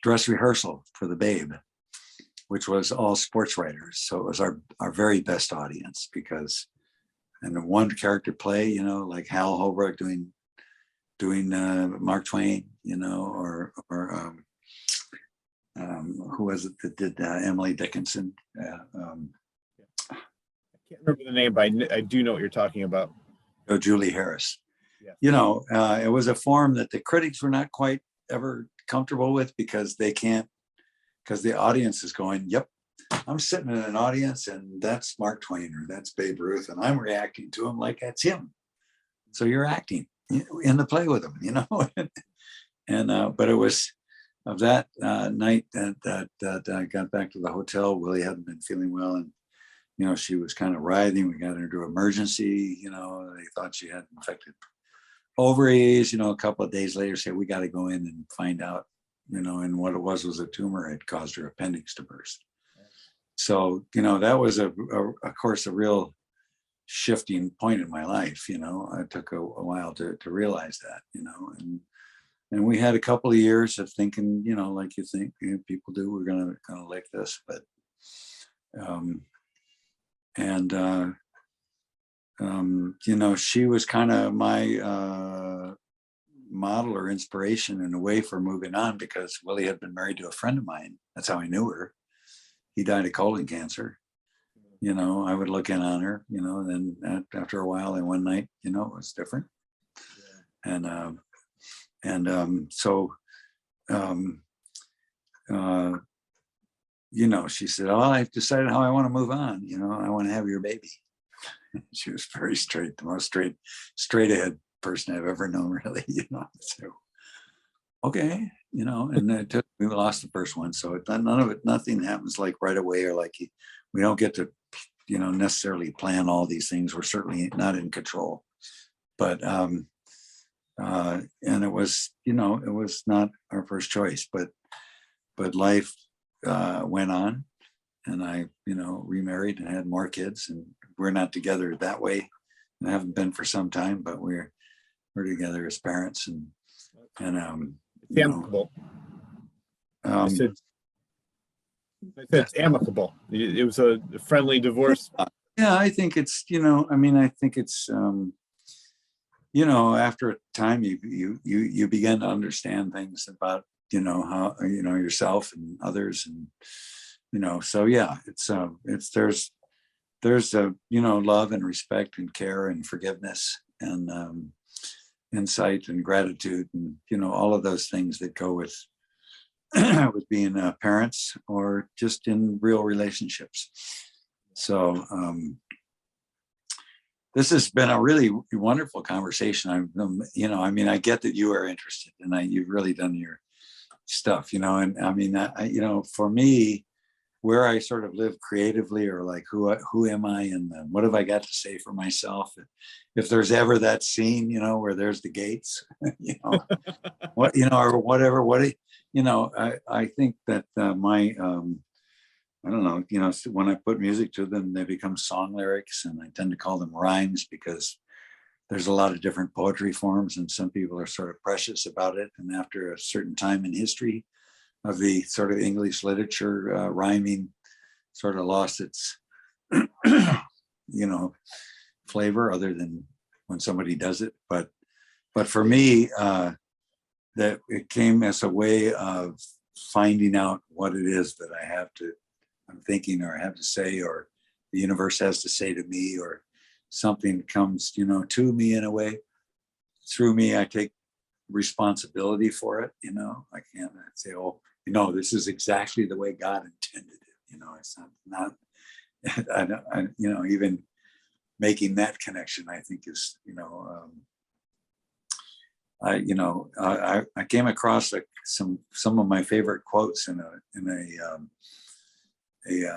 dress rehearsal for the Babe, which was all sports writers. So it was our very best audience, because, and the one character play, like Hal Holbrook doing Mark Twain, or who was it that did Emily Dickinson? I can't remember the name, but I do know what you're talking about. Oh, Julie Harris. Yeah. It was a form that the critics were not quite ever comfortable with, because the audience is going, yep, I'm sitting in an audience and that's Mark Twain or that's Babe Ruth, and I'm reacting to him like that's him. So you're acting in the play with him, and but it was of that night that I got back to the hotel. Willie hadn't been feeling well, and she was kind of writhing. We got her to emergency. They thought she had infected ovaries. A couple of days later, said we got to go in and find out. And what it was a tumor had caused her appendix to burst. So that was of course a real shifting point in my life. It took a while to realize that, and we had a couple of years of thinking, like you think people do, we're gonna like this, but she was kind of my model or inspiration in a way for moving on, because Willie had been married to a friend of mine. That's how I knew her. He died of colon cancer. I would look in on her, and then after a while, and one night, it was different. Yeah. So she said, "Oh, I've decided how I want to move on. I want to have your baby." She was very straight, the most straight ahead person I've ever known, really. So okay, and we lost the first one, so nothing happens like right away, or like we don't get to necessarily plan all these things. We're certainly not in control, but and it was not our first choice, but life went on, and I remarried and had more kids, and we're not together that way, and I haven't been for some time, but we're together as parents, and it's amicable. I said it's amicable. It was a friendly divorce. Yeah, I think it's I think it's after a time you begin to understand things about how yourself and others, and so yeah, it's there's love and respect and care and forgiveness and insight and gratitude, and all of those things that go with with being parents or just in real relationships. So this has been a really wonderful conversation. I get that you are interested, and you've really done your stuff, and for me, where I sort of live creatively, or like who am I, and what have I got to say for myself? If there's ever that scene, where there's the gates, what, or whatever, I think that my I don't know, when I put music to them, they become song lyrics, and I tend to call them rhymes, because there's a lot of different poetry forms, and some people are sort of precious about it. And after a certain time in history of the sort of English literature, rhyming sort of lost its, flavor, other than when somebody does it. But for me, that it came as a way of finding out what it is that I'm thinking, or I have to say, or the universe has to say to me, or something comes, to me in a way. Through me, I take responsibility for it. I can't say, "Oh, this is exactly the way God intended it." It's not. Even making that connection, I think, is, I came across some of my favorite quotes in a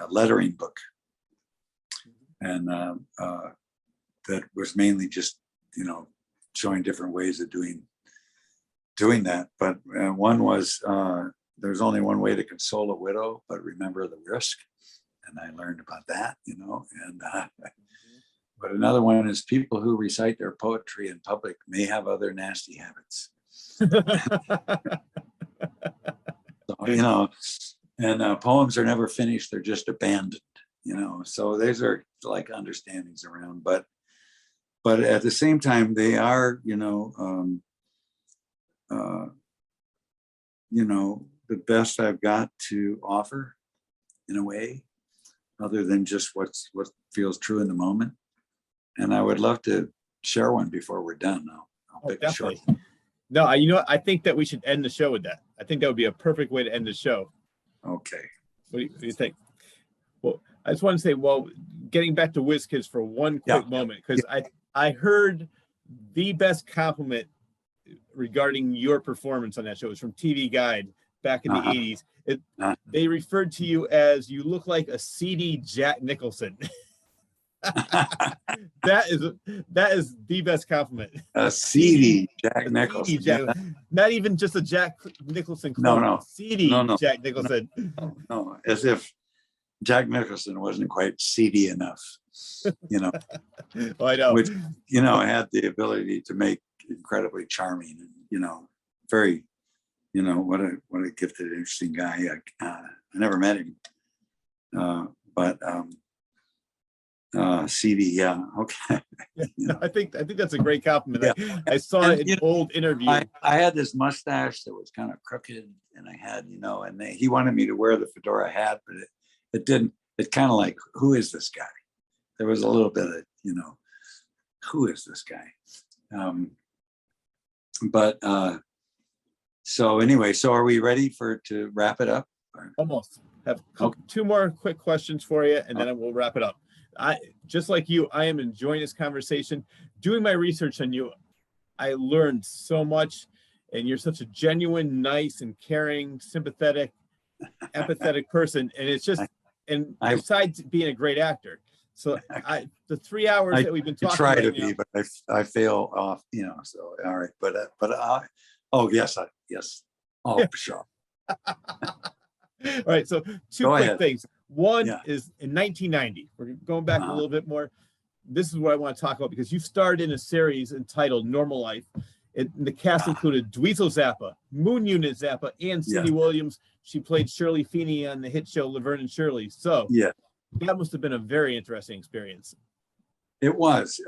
lettering book, and that was mainly just showing different ways of doing that. But one was, there's only one way to console a widow, but remember the risk. And I learned about that, and but another one is, people who recite their poetry in public may have other nasty habits. So, and poems are never finished, they're just abandoned, so these are like understandings around, but at the same time, they are, the best I've got to offer, in a way, other than just what feels true in the moment. And I would love to share one before we're done. I'll pick definitely. a short. No, I think that we should end the show with that. I think that would be a perfect way to end the show. Okay. What do you think? Well, I just want to say, getting back to WizKids for one quick moment, because I heard the best compliment regarding your performance on that show. It was from TV Guide back in the 80s. They referred to you as, "You look like a seedy Jack Nicholson." That is the best compliment. A seedy Jack Nicholson. Not even just a Jack Nicholson clone. No. Seedy No. Jack Nicholson. No, as if Jack Nicholson wasn't quite seedy enough, I know. Which, had the ability to make incredibly charming, and, very, what a gifted, interesting guy. I never met him, but seedy, yeah, okay. I think that's a great compliment. Yeah. I saw an old interview. I had this mustache that was kind of crooked, and I had, and he wanted me to wear the fedora hat, but it didn't. It kind of like, who is this guy? There was a little bit of, who is this guy? So anyway, so are we ready to wrap it up? Almost. Have Okay. two more quick questions for you, and then we'll wrap it up. I, just like you, I am enjoying this conversation. Doing my research on you, I learned so much, and you're such a genuine, nice, and caring, sympathetic, empathetic person. And it's just, and I besides being a great actor, so the 3 hours that we've been talking try right to now, be, but I fail off, so all right, oh yes, yes, oh for sure. All right, so two Go quick ahead. things. One Yeah. is in 1990. We're going back a Uh-huh. little bit more. This is what I want to talk about because you starred in a series entitled Normal Life. The cast included Dweezil Zappa, Moon Unit Zappa, and Cindy Yeah. Williams. She played Shirley Feeney on the hit show Laverne and Shirley. So Yeah, that must have been a very interesting experience. it was.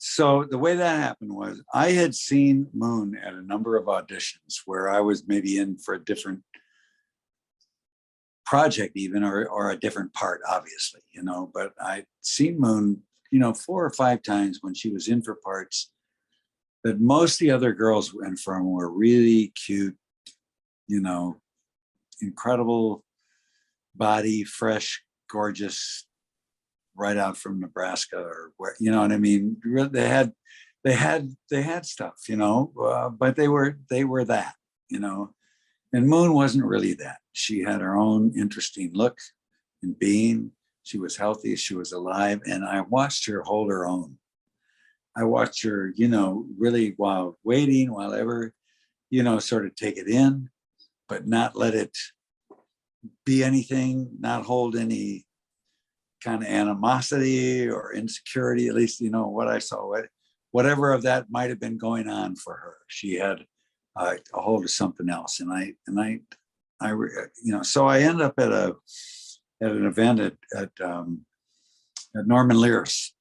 So the way that happened was I had seen Moon at a number of auditions where I was maybe in for a different project even, or a different part, obviously, but I'd seen Moon, 4 or 5 times when she was in for parts that most of the other girls went from were really cute, incredible body, fresh, gorgeous, right out from Nebraska or where, you know what I mean? They had stuff, but they were that, and Moon wasn't really that. She had her own interesting look and being. She was healthy, she was alive, and I watched her hold her own. I watched her, really while waiting, while ever, sort of take it in, but not let it be anything, not hold any kind of animosity or insecurity, at least, what I saw, whatever of that might have been going on for her. She had a hold of something else. And I, so I end up at an event at Norman Lear's,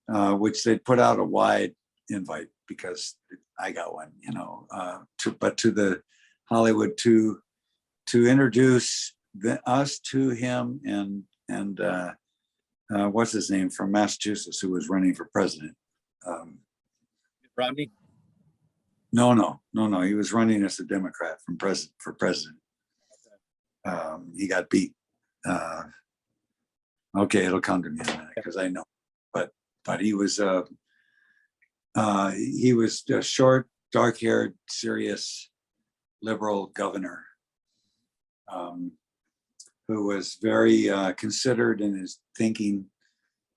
which they put out a wide invite because I got one, to the Hollywood to introduce us to him and what's his name from Massachusetts who was running for president. Romney? No. He was running as a Democrat for president. He got beat. Okay, it'll come to me in a minute because I know. But he was a short, dark-haired, serious, liberal governor who was very considered in his thinking.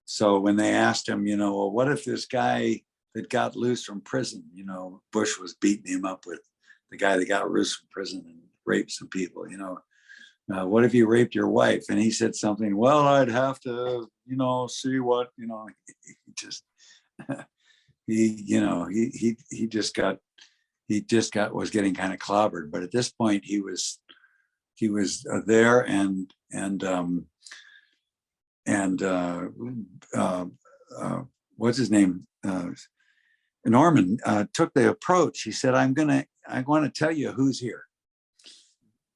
So when they asked him, well, what if this guy that got loose from prison, Bush was beating him up with the guy that got loose from prison and raped some people, what if you raped your wife? And he said something, well, I'd have to, see what, he just, he just was getting kind of clobbered. But at this point he was there and what's his name? Norman took the approach. He said, I want to tell you who's here.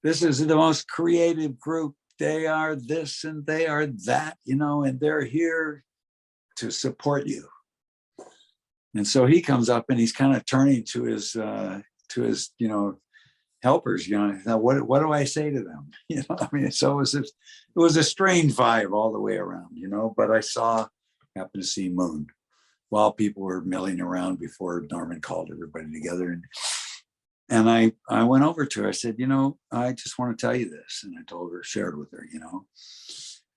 This is the most creative group. They are this and they are that, and they're here to support you. And so he comes up and he's kind of turning to his helpers, now what do I say to them? So it was a strange vibe all the way around, but I happened to see Moon while people were milling around before Norman called everybody together. And I went over to her. I said, I just want to tell you this. And I shared with her,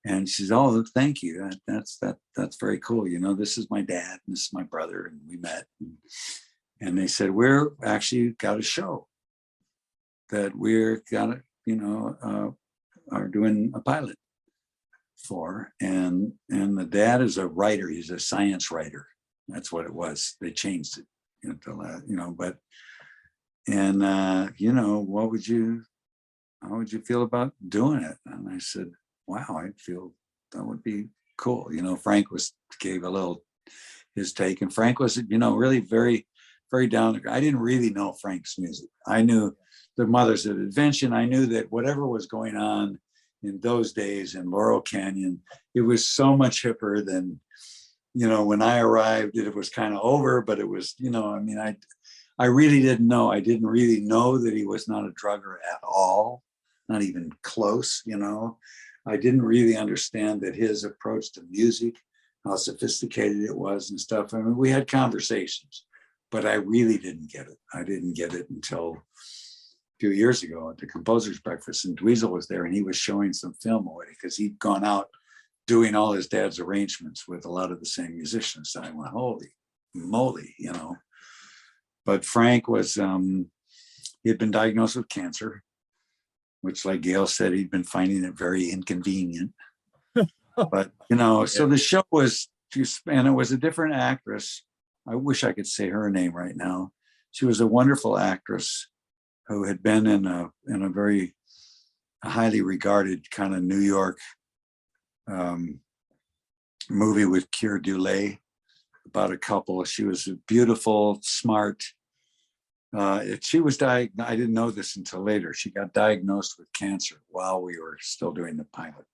and she said, oh, thank you. That's very cool. This is my dad and this is my brother. And we met. And they said, we're actually got a show that we're got are doing a pilot for. And the dad is a writer. He's a science writer. That's what it was. They changed it, how would you feel about doing it? And I said, wow, I'd feel that would be cool. Frank gave a little his take, and Frank was, really very, very down. I didn't really know Frank's music. I knew the Mothers of Invention. I knew that whatever was going on in those days in Laurel Canyon, it was so much hipper than, when I arrived, it was kind of over, but it was, I really didn't know. I didn't really know that he was not a drugger at all. not even close, you know. I didn't really understand that his approach to music, how sophisticated it was and stuff. I mean, we had conversations, but I really didn't get it. I didn't get it until a few years ago at the Composers Breakfast, and Dweezil was there, and he was showing some film already because he'd gone out doing all his dad's arrangements with a lot of the same musicians. So I went, holy moly, you know. But Frank was, he had been diagnosed with cancer, which, like Gail said, he'd been finding it very inconvenient. But, you know, so the show was, and it was a different actress. I wish I could say her name right now. She was a wonderful actress who had been in a very highly regarded kind of New York movie with Keir Dullea about a couple. She was a beautiful, smart. She was diagnosed. I didn't know this until later. She got diagnosed with cancer while we were still doing the pilot,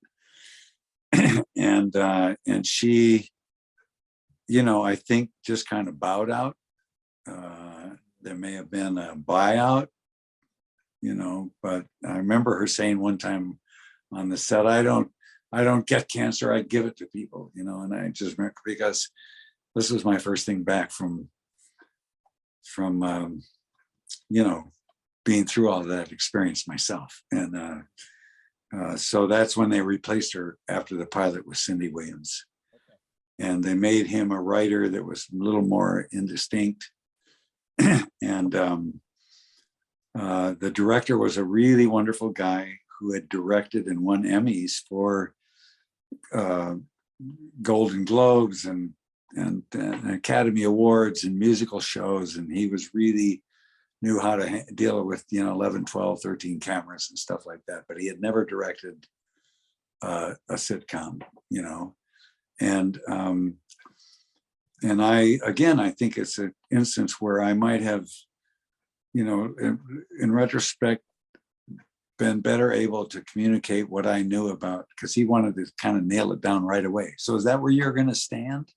and she, you know, I think just kind of bowed out. There may have been a buyout, you know, but I remember her saying one time on the set, I don't get cancer, I give it to people, you know. And I just remember, because this was my first thing back from you know, being through all of that experience myself. And so that's when they replaced her after the pilot with Cindy Williams. Okay. And they made him a writer that was a little more indistinct. And the director was a really wonderful guy who had directed and won Emmys for Golden Globes and Academy Awards and musical shows. And he was really knew how to deal with, you know, 11, 12, 13 cameras and stuff like that. But he had never directed a sitcom, you know. And I think it's an instance where I might have, you know, in retrospect, been better able to communicate what I knew about, because he wanted to kind of nail it down right away. So is that where you're going to stand?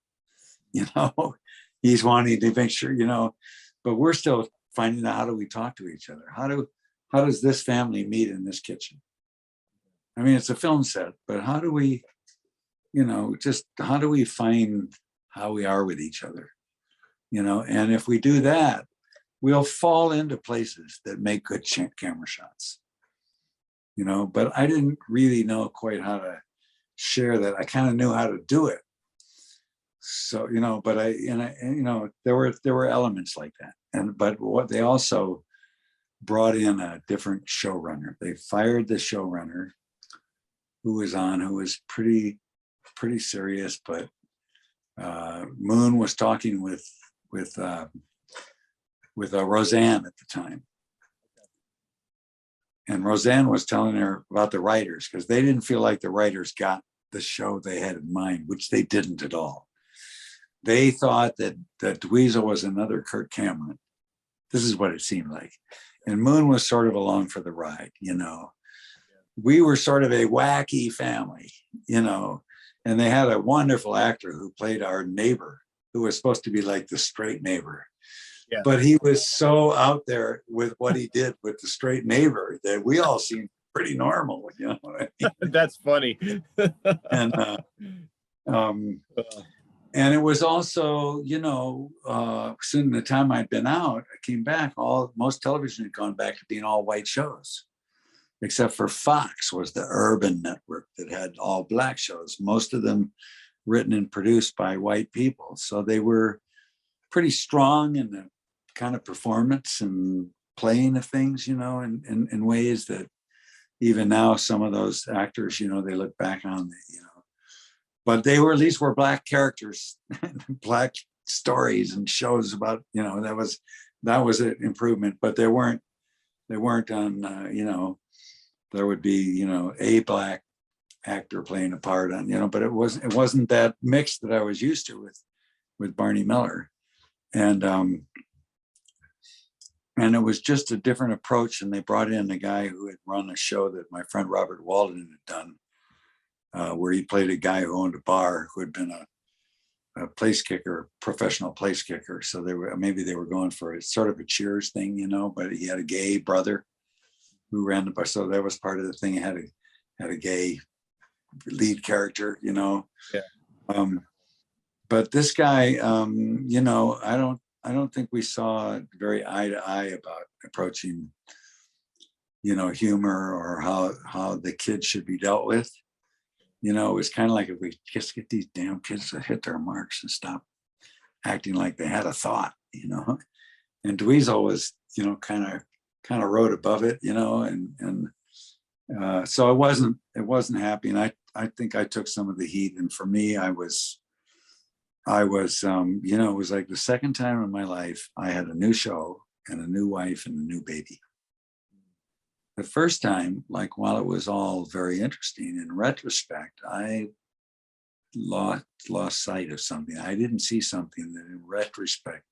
You know, he's wanting to make sure, you know, but we're still finding out, how do we talk to each other? How does this family meet in this kitchen? I mean, it's a film set, but how do we, you know, just how do we find how we are with each other? You know, and if we do that, we'll fall into places that make good camera shots. You know, but I didn't really know quite how to share that. I kind of knew how to do it. So, you know, but you know, there were elements like that. But what they also brought in a different showrunner. They fired the showrunner who was pretty serious, but Moon was talking with Roseanne at the time. And Roseanne was telling her about the writers, because they didn't feel like the writers got the show they had in mind, which they didn't at all. They thought that Dweezil was another Kirk Cameron. This is what it seemed like. And Moon was sort of along for the ride, you know. We were sort of a wacky family, you know, and they had a wonderful actor who played our neighbor, who was supposed to be like the straight neighbor. Yeah. But he was so out there with what he did with the straight neighbor that we all seemed pretty normal, you know what I mean? That's funny. And it was also, you know, soon the time I'd been out, I came back, most television had gone back to being all white shows, except for Fox was the urban network that had all black shows, most of them written and produced by white people. So they were pretty strong in the kind of performance and playing of things, you know, in ways that even now some of those actors, you know, they look back on, you know, but they were, at least were black characters, black stories and shows about, you know, that was an improvement. But they weren't on, you know, there would be, you know, a black actor playing a part on, you know, but it wasn't that mix that I was used to with Barney Miller. And it was just a different approach. And they brought in a guy who had run a show that my friend Robert Walden had done, where he played a guy who owned a bar, who had been a place kicker, professional place kicker. So maybe they were going for a sort of a Cheers thing, you know, but he had a gay brother who ran the bar. So that was part of the thing. It had a gay lead character, you know. Yeah. But this guy, you know, I don't think we saw very eye to eye about approaching, you know, humor or how the kids should be dealt with. You know, it was kind of like, if we just get these damn kids to hit their marks and stop acting like they had a thought, you know. And Dweezil was, you know, kind of rode above it, you know, and so it wasn't happy. And I think I took some of the heat. And for me, I was, you know, it was like the second time in my life I had a new show and a new wife and a new baby. The first time, like, while it was all very interesting, in retrospect, I lost sight of something. I didn't see something that in retrospect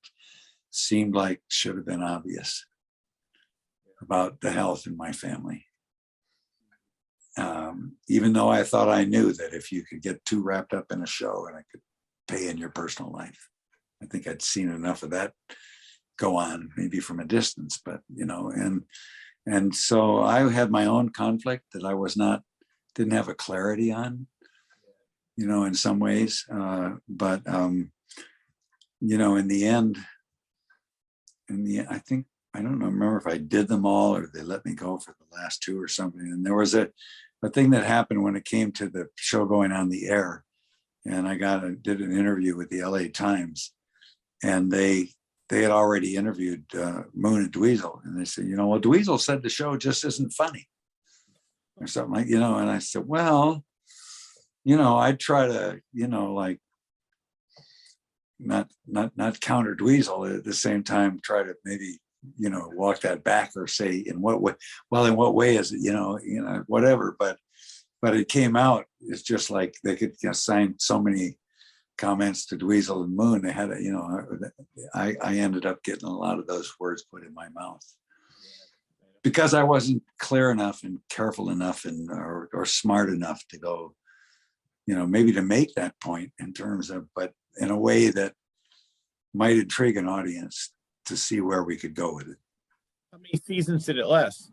seemed like should have been obvious about the health in my family. Even though I thought I knew that if you could get too wrapped up in a show and it could pay in your personal life, I think I'd seen enough of that go on, maybe from a distance, but, you know, and so I had my own conflict that I didn't have a clarity on, you know, in some ways. But you know, in the end, I think, I don't remember if I did them all or they let me go for the last two or something. And there was a thing that happened when it came to the show going on the air. And I did an interview with the LA Times, and they had already interviewed Moon and Dweezil. And they said, you know, well, Dweezil said the show just isn't funny or something like, you know, and I said, well, you know, I'd try to, you know, like, not counter Dweezil, at the same time try to maybe, you know, walk that back or say in what way is it, you know, whatever. But it came out, it's just like they could, you know, assign so many comments to Dweezil and Moon. They had, you know, I ended up getting a lot of those words put in my mouth because I wasn't clear enough and careful enough and or smart enough to go, you know, maybe to make that point in terms of, but in a way that might intrigue an audience to see where we could go with it. How many seasons did it last?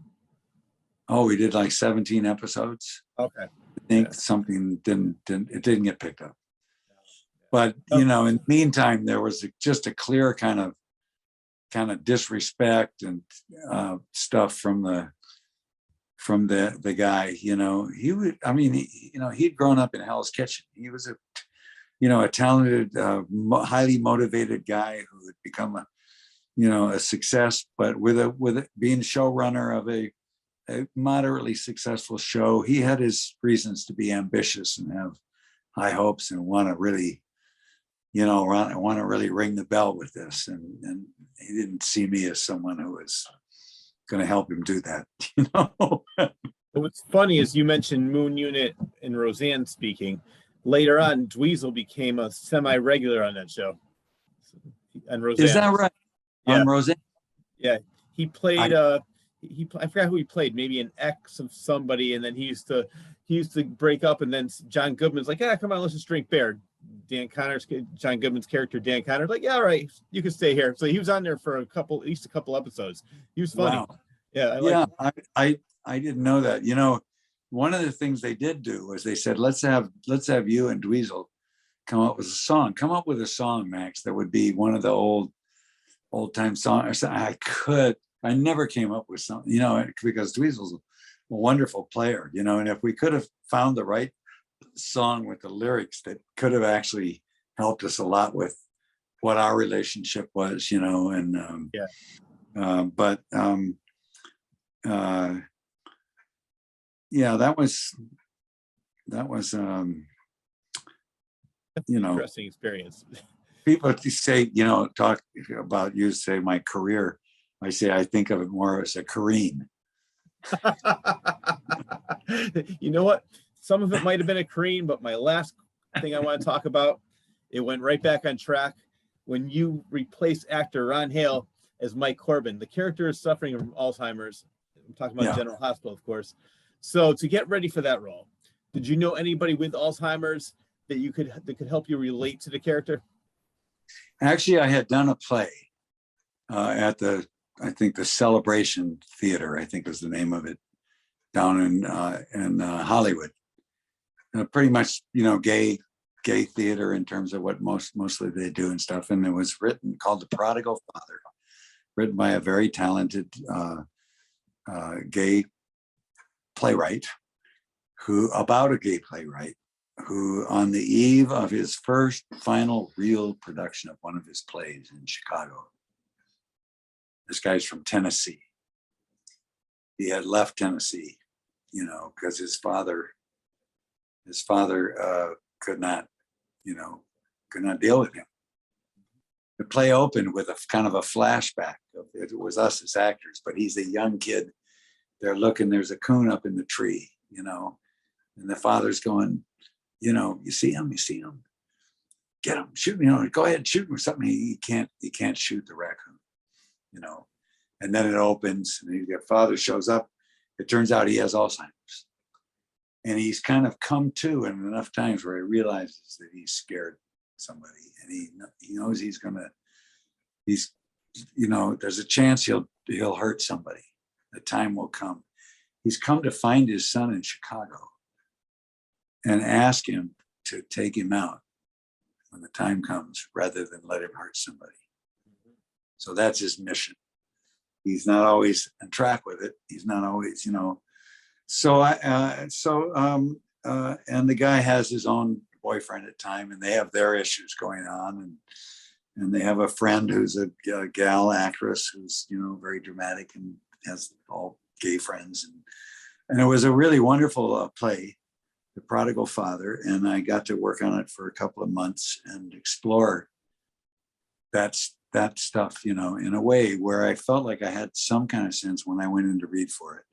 Oh, we did like 17 episodes. Okay. I think something didn't get picked up. But, you know, in the meantime, there was just a clear kind of disrespect and stuff from the guy. You know, he'd grown up in Hell's Kitchen. He was a talented, highly motivated guy who had become a success, but with it being showrunner of a moderately successful show, he had his reasons to be ambitious and have high hopes and want to really ring the bell with this. And he didn't see me as someone who was going to help him do that, you know? What's funny is you mentioned Moon Unit and Roseanne speaking. Later on, Dweezil became a semi-regular on that show. And Roseanne. Is that right? Yeah. On Roseanne? Yeah. He played I forgot who he played, maybe an ex of somebody, and then he used to break up, and then John Goodman's like, come on, let's just drink beer. John Goodman's character, Dan Connor's like, yeah, all right, you can stay here. So he was on there for at least a couple episodes. He was funny. Wow. Yeah. I didn't know that. You know, one of the things they did do was they said, let's have you and Dweezil come up with a song, Max, that would be one of the old time songs. I never came up with something, you know, because Dweezil's a wonderful player, you know, and if we could have found the right song with the lyrics that could have actually helped us a lot with what our relationship was, you know, and that was you know, interesting experience. People say, you know, talk about you, say my career. I say I think of it more as a careen. You know what? Some of it might have been a careen, but my last thing I want to talk about, it went right back on track when you replaced actor Ron Hale as Mike Corbin. The character is suffering from Alzheimer's. I'm talking about General Hospital, of course. So to get ready for that role, did you know anybody with Alzheimer's that could help you relate to the character? Actually, I had done a play at the I think the Celebration Theater, I think was the name of it, down in Hollywood. Pretty much, gay theater in terms of what mostly they do and stuff. And it was written, called The Prodigal Father, written by a very talented gay playwright, about a gay playwright who, on the eve of his first final real production of one of his plays in Chicago, this guy's from Tennessee. He had left Tennessee, because his father could not deal with him. The play opened with a kind of a flashback of it was us as actors, but he's a young kid. They're looking, there's a coon up in the tree, and the father's going, you see him, get him, shoot me, go ahead, shoot him or something. He can't shoot the raccoon, and then it opens and the father shows up. It turns out he has Alzheimer's, and he's kind of come to in enough times where he realizes that he's scared somebody, and he knows there's a chance he'll hurt somebody. The time will come. He's come to find his son in Chicago and ask him to take him out when the time comes, rather than let him hurt somebody. So that's his mission. He's not always on track with it. He's not always, and the guy has his own boyfriend at the time, and they have their issues going on, and they have a friend who's a gal actress who's, very dramatic and has all gay friends. And it was a really wonderful play, The Prodigal Father. And I got to work on it for a couple of months and explore that stuff, in a way where I felt like I had some kind of sense when I went in to read for it.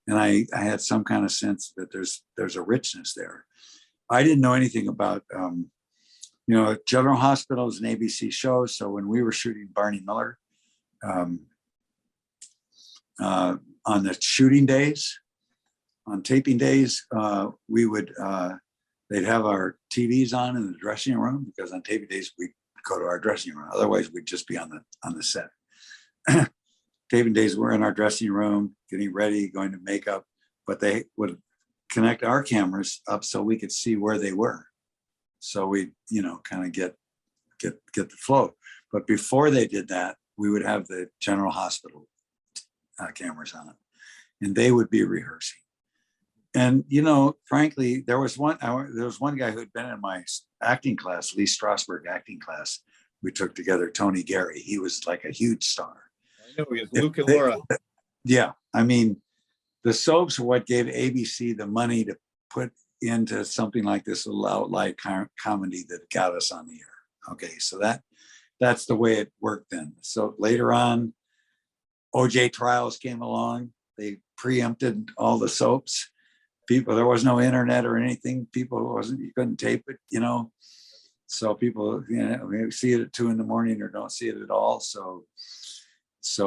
And I had some kind of sense that there's a richness there. I didn't know anything about, General Hospital is an ABC show. So when we were shooting Barney Miller, on the shooting days, on taping days, we would, they'd have our TVs on in the dressing room, because on taping days, we'd go to our dressing room. Otherwise, we'd just be on the set. Taping days, we're in our dressing room, getting ready, going to makeup, but they would connect our cameras up so we could see where they were. So we, kind of get the flow. But before they did that, we would have the General Hospital cameras on it, and they would be rehearsing. And frankly, there was one guy who had been in my acting class, Lee Strasberg acting class. We took together, Tony Gary. He was like a huge star. I know, he was Luke and Laura. Yeah, I mean, the soaps are what gave ABC the money to put into something like this little outlier comedy that got us on the air. Okay, so that's the way it worked then. So later on, OJ trials came along. They preempted all the soaps. There was no internet or anything. You couldn't tape it, So people, maybe see it at 2 a.m. or don't see it at all. So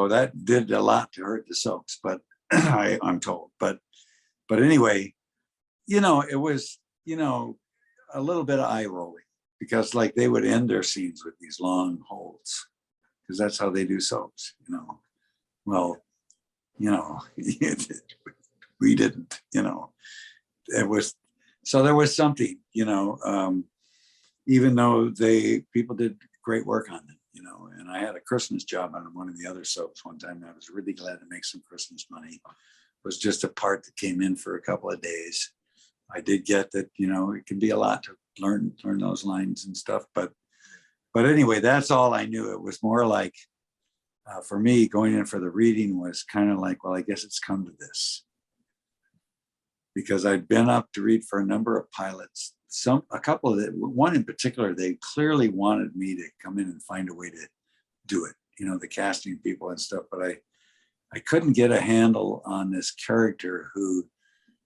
that did a lot to hurt the soaps, but I'm told. But anyway, it was, a little bit of eye rolling, because like they would end their scenes with these long holds, because that's how they do soaps, Well, we didn't, it was, so there was something, even though people did great work on it, and I had a Christmas job on one of the other soaps one time. I was really glad to make some Christmas money. It was just a part that came in for a couple of days. I did get that, it can be a lot to learn those lines and stuff, but anyway, that's all I knew. It was more like, for me, going in for the reading was kind of like, well, I guess it's come to this. Because I'd been up to read for a number of pilots. A couple of one in particular, they clearly wanted me to come in and find a way to do it, the casting people and stuff. But I couldn't get a handle on this character who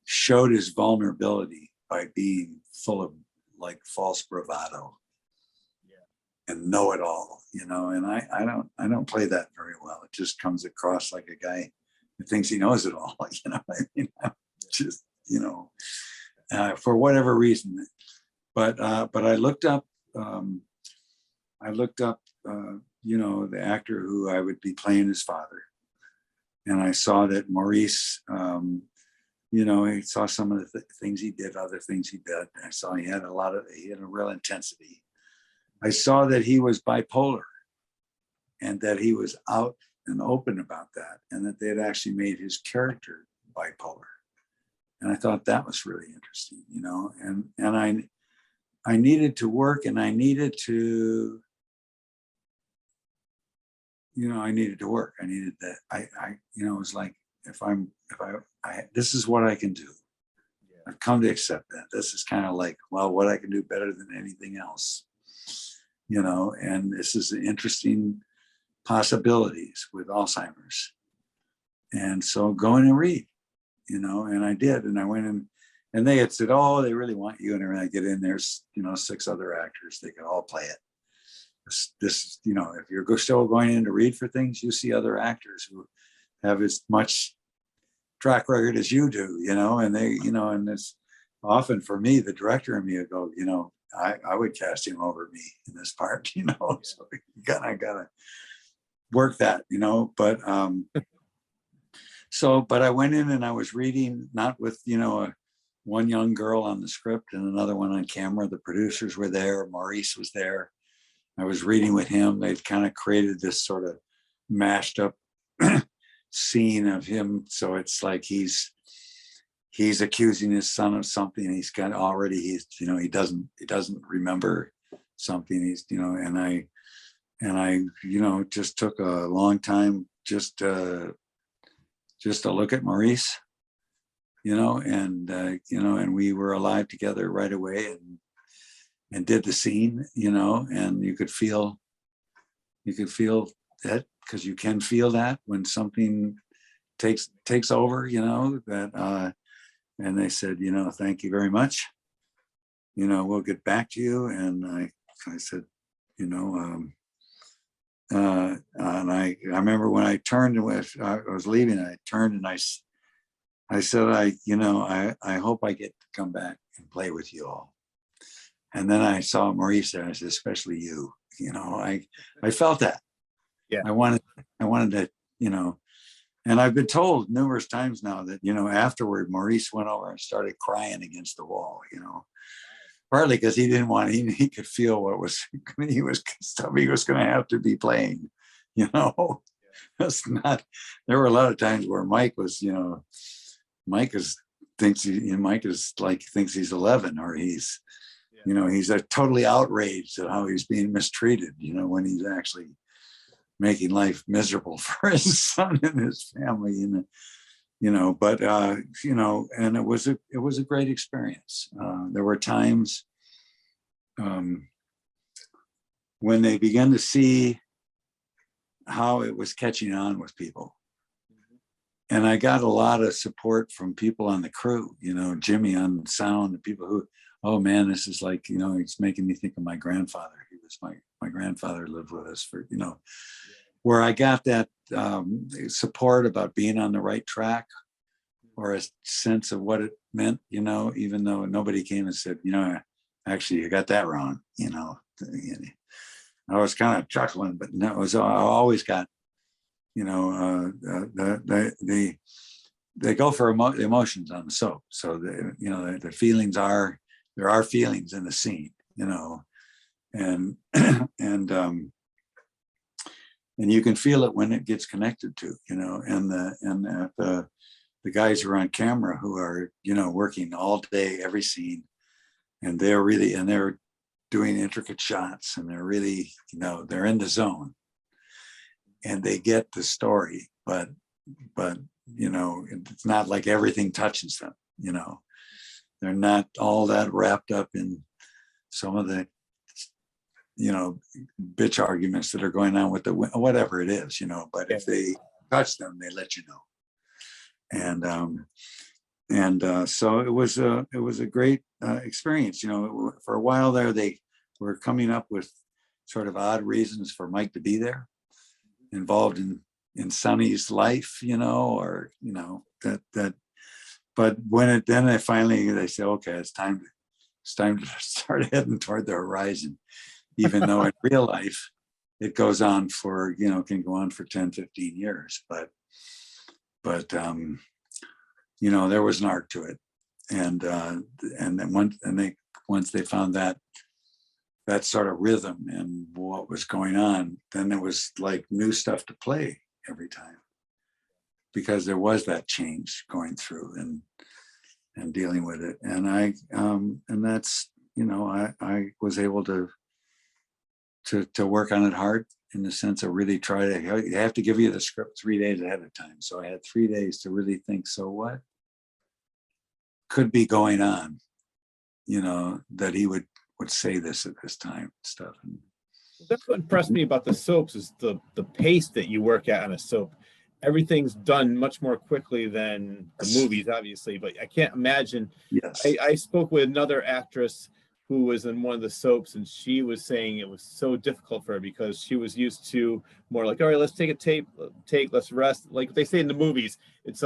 showed his vulnerability by being full of like false bravado. And know it all, and I don't play that very well. It just comes across like a guy who thinks he knows it all, just, for whatever reason. But I looked up, the actor who I would be playing his father. And I saw that Maurice, you know, I saw some of the things he did, other things he did. I saw he had a real intensity. I saw that he was bipolar and that he was out and open about that, and that they had actually made his character bipolar. And I thought that was really interesting, you know, and I needed to work, and I needed to, you know, I needed to work. I needed that. You know, it was like, if I this is what I can do. Yeah. I've come to accept that. This is kind of like, well, what I can do better than anything else, you know, and this is the interesting possibilities with Alzheimer's. And so go in and read, you know, and I did. And I went in, and they had said, oh, they really want you. And I get in, there's, you know, 6 other actors. They can all play it. This, you know, if you're still going in to read for things, you see other actors who have as much track record as you do, you know, and they, you know, and it's often for me, the director and me would go, you know, I would cast him over me in this part, you know, so you gotta work that, you know, but but I went in and I was reading, not with, you know, one young girl on the script and another one on camera. The producers were there. Maurice was there. I was reading with him. They'd kind of created this sort of mashed up scene of him. So it's like he's accusing his son of something. He's you know, he doesn't remember something. He's, you know, and I, you know, just took a long time just to look at Maurice, you know, and, you know, and we were alive together right away and did the scene, you know, and you could feel that, because you can feel that when something takes over, you know, that, and they said, you know, thank you very much. You know, we'll get back to you. And I said, you know, and I remember when I turned I was leaving, I turned and I said, you know, I hope I get to come back and play with you all. And then I saw Maurice there. I said, especially you. You know, I felt that. Yeah. I wanted to, you know, and I've been told numerous times now that, you know, afterward, Maurice went over and started crying against the wall, you know, partly because he didn't want, he could feel what was, he was going to have to be playing, you know. It's not, there were a lot of times where Mike was, you know, Mike thinks he's 11, or he's, you know, he's totally outraged at how he's being mistreated, you know, when he's actually making life miserable for his son and his family, and, you know, but, you know, and it was a great experience. There were times when they began to see how it was catching on with people. And I got a lot of support from people on the crew, you know, Jimmy on sound, the people who, oh man, this is like, you know, it's making me think of my grandfather. He was my grandfather lived with us for, you know, where I got that support about being on the right track, or a sense of what it meant, you know, even though nobody came and said, you know, actually you got that wrong, you know. I was kind of chuckling, but no, I always got, you know, they go for emotions on the soap. So you know, the feelings there are feelings in the scene, you know, and and you can feel it when it gets connected to, you know, and the guys who are on camera who are, you know, working all day, every scene, and they're doing intricate shots, and they're really, you know, they're in the zone and they get the story, but, you know, it's not like everything touches them, you know, they're not all that wrapped up in some of the, you know, bitch arguments that are going on with whatever it is, you know, but if they touch them, they let you know. And so it was a great experience, you know. For a while there, they were coming up with sort of odd reasons for Mike to be there, involved in Sonny's life, you know, or, you know, that, but when then they said, okay, it's time to start heading toward the horizon, even though in real life, it goes on for, you know, can go on for 10, 15 years. But but there was an art to it. And then once they found that sort of rhythm and what was going on, then there was like new stuff to play every time, because there was that change going through and dealing with it. And and that's, I was able to work on it hard, in the sense of really try to, you have to give you the script 3 days ahead of time. So I had 3 days to really think, so what could be going on, that he would say this at this time and stuff. And that's what impressed me about the soaps, is the pace that you work at on a soap. Everything's done much more quickly than the movies, obviously, but I can't imagine. yes, I spoke with another actress who was in one of the soaps, and she was saying it was so difficult for her because she was used to more like, all right, let's take a take, let's rest. Like they say in the movies, it's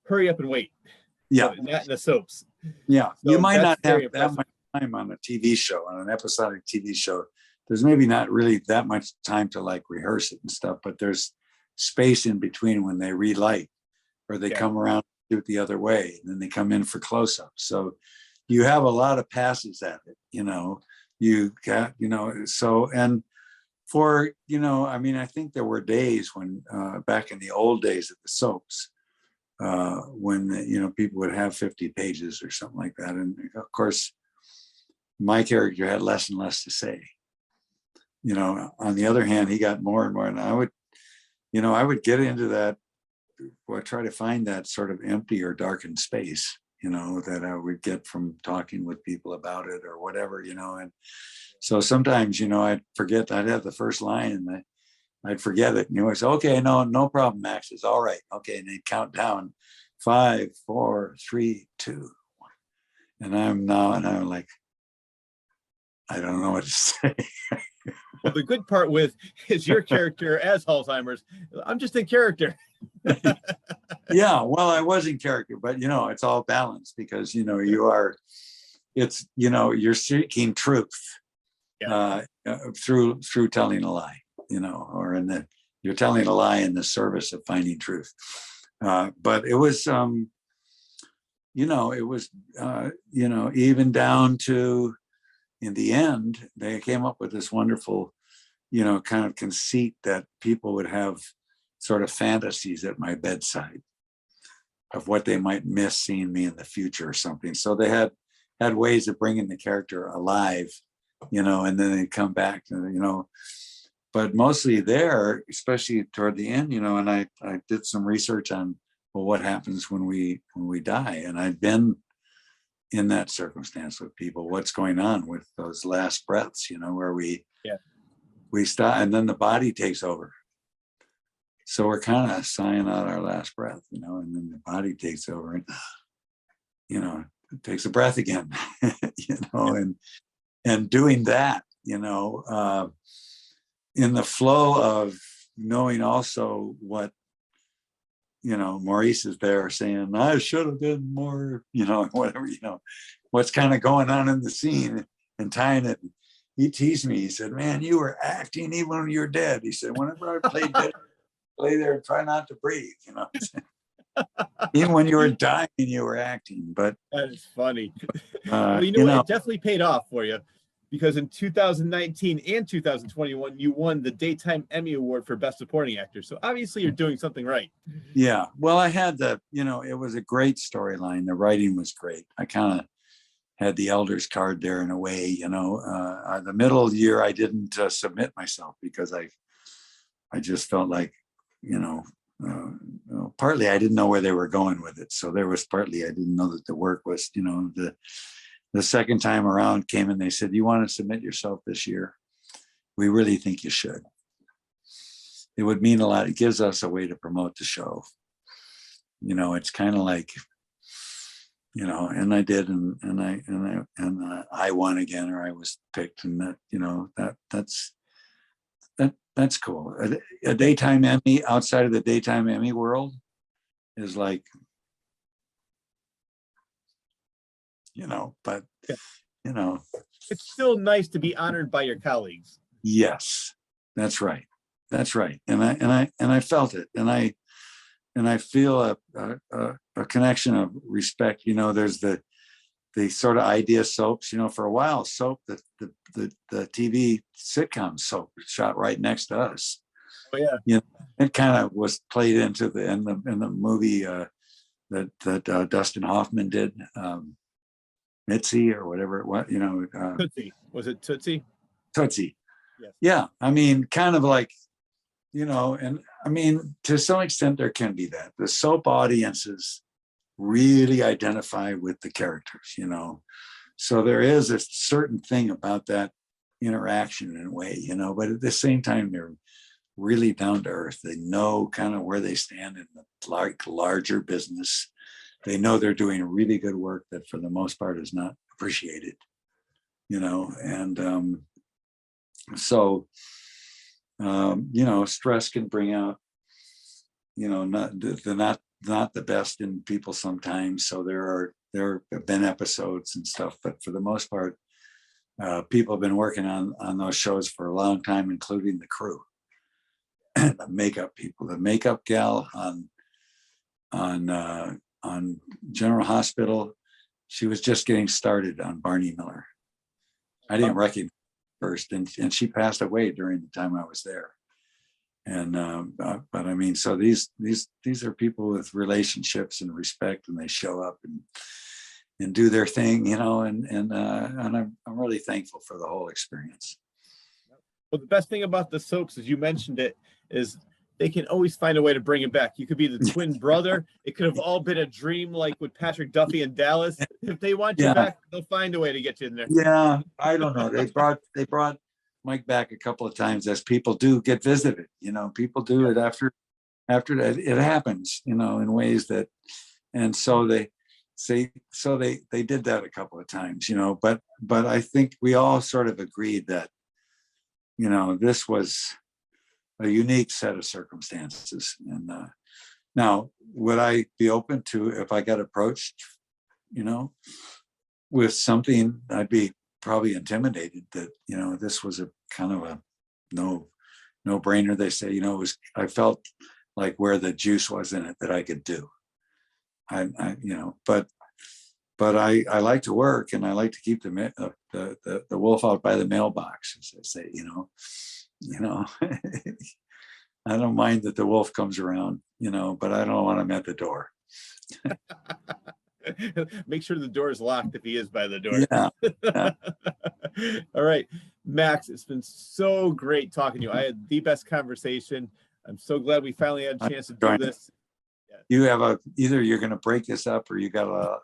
hurry up and wait. yeah, But not in the soaps. yeah. So You might not have very that much time on a TV show, on an episodic TV show. There's maybe not really that much time to like rehearse it and stuff, but there's space in between when they relight, or they come around, do it the other way, and then they come in for close-ups. So you have a lot of passes at it, you got, so, and for, I think there were days when, back in the old days of the soaps, when, people would have 50 pages or something like that. And of course, my character had less and less to say. On the other hand, he got more and more, and I would get into that, or try to find that sort of empty or darkened space, that I would get from talking with people about it or whatever, and so sometimes, I'd forget, I'd have the first line and I'd forget it, and you always say, okay, no problem, Max, it's all right. Okay. And they'd count down 5, 4, 3, 2, 1. And I'm like, I don't know what to say. Well, the good part with is your character as Alzheimer's. I'm just in character. Yeah, well, I was in character, but it's all balanced, because you're seeking truth through telling a lie, or you're telling a lie in the service of finding truth. But it was even down to, in the end, they came up with this wonderful, kind of conceit that people would have sort of fantasies at my bedside of what they might miss seeing me in the future or something. So they had ways of bringing the character alive, and then they'd come back, but mostly there, especially toward the end, and I did some research on, well, what happens when we die? And I've been in that circumstance with people, what's going on with those last breaths, where we stop and then the body takes over. So we're kind of sighing out our last breath, and then the body takes over and, it takes a breath again, and doing that, in the flow of knowing also what, Maurice is there saying, I should have been more, whatever, what's kind of going on in the scene, and tying it. He teased me. He said, man, you were acting even when you're dead. He said, whenever I played dead, lay there and try not to breathe, even when you were dying, you were acting. But that is funny. Well, it definitely paid off for you, because in 2019 and 2021, you won the Daytime Emmy Award for Best Supporting Actor. So obviously you're doing something right. Yeah. Well, I had it was a great storyline. The writing was great. I kind of had the elder's card there in a way, the middle of the year, I didn't submit myself, because I just felt like, partly I didn't know where they were going with it. So there was partly I didn't know that the work was, the second time around came and they said, you want to submit yourself this year? We really think you should. It would mean a lot. It gives us a way to promote the show. It's kind of like, and I did, and I won again, or I was picked, and that, that's cool. A Daytime Emmy outside of the Daytime Emmy world is like, but it's still nice to be honored by your colleagues. Yes, that's right. And I felt it. And I and I feel a connection of respect. There's the sort of idea soaps. For a while, soap, the TV sitcom soap shot right next to us. Oh yeah. It kind of was played into in the movie that Dustin Hoffman did, Mitzi or whatever it was. Tootsie. Was it Tootsie? Tootsie. Yes. Yeah, I mean, kind of like, and I mean, to some extent, there can be that. The soap audiences really identify with the characters, so there is a certain thing about that interaction in a way, but at the same time, they're really down to earth. They know kind of where they stand in the larger business. They know they're doing really good work that for the most part is not appreciated, and so stress can bring out not the best in people sometimes. So there have been episodes and stuff, but for the most part, people have been working on those shows for a long time, including the crew, the makeup people, the makeup gal on General Hospital. She was just getting started on Barney Miller. I didn't recognize her first, and she passed away during the time I was there. And but I mean, so these are people with relationships and respect, and they show up and do their thing, and I'm really thankful for the whole experience. Well, the best thing about the soaps, as you mentioned it, is they can always find a way to bring it back. You could be the twin brother. It could have all been a dream, like with Patrick Duffy in Dallas. If they want you back, they'll find a way to get you in there. Yeah, I don't know. They brought Mike back a couple of times, as people do get visited. People do it after that. It happens, in ways that, and so they did that a couple of times, But I think we all sort of agreed that, this was a unique set of circumstances. And now, would I be open to, if I got approached, with something, I'd be probably intimidated that, this was a kind of a no brainer. They say, I felt like where the juice was in it that I could do. But I like to work, and I like to keep the wolf out by the mailbox, as I say. I don't mind that the wolf comes around, but I don't want him at the door. Make sure the door is locked if he is by the door. Yeah. All right, Max, it's been so great talking to you. I had the best conversation. I'm so glad we finally had a chance to do this. You have either you're going to break this up, or you got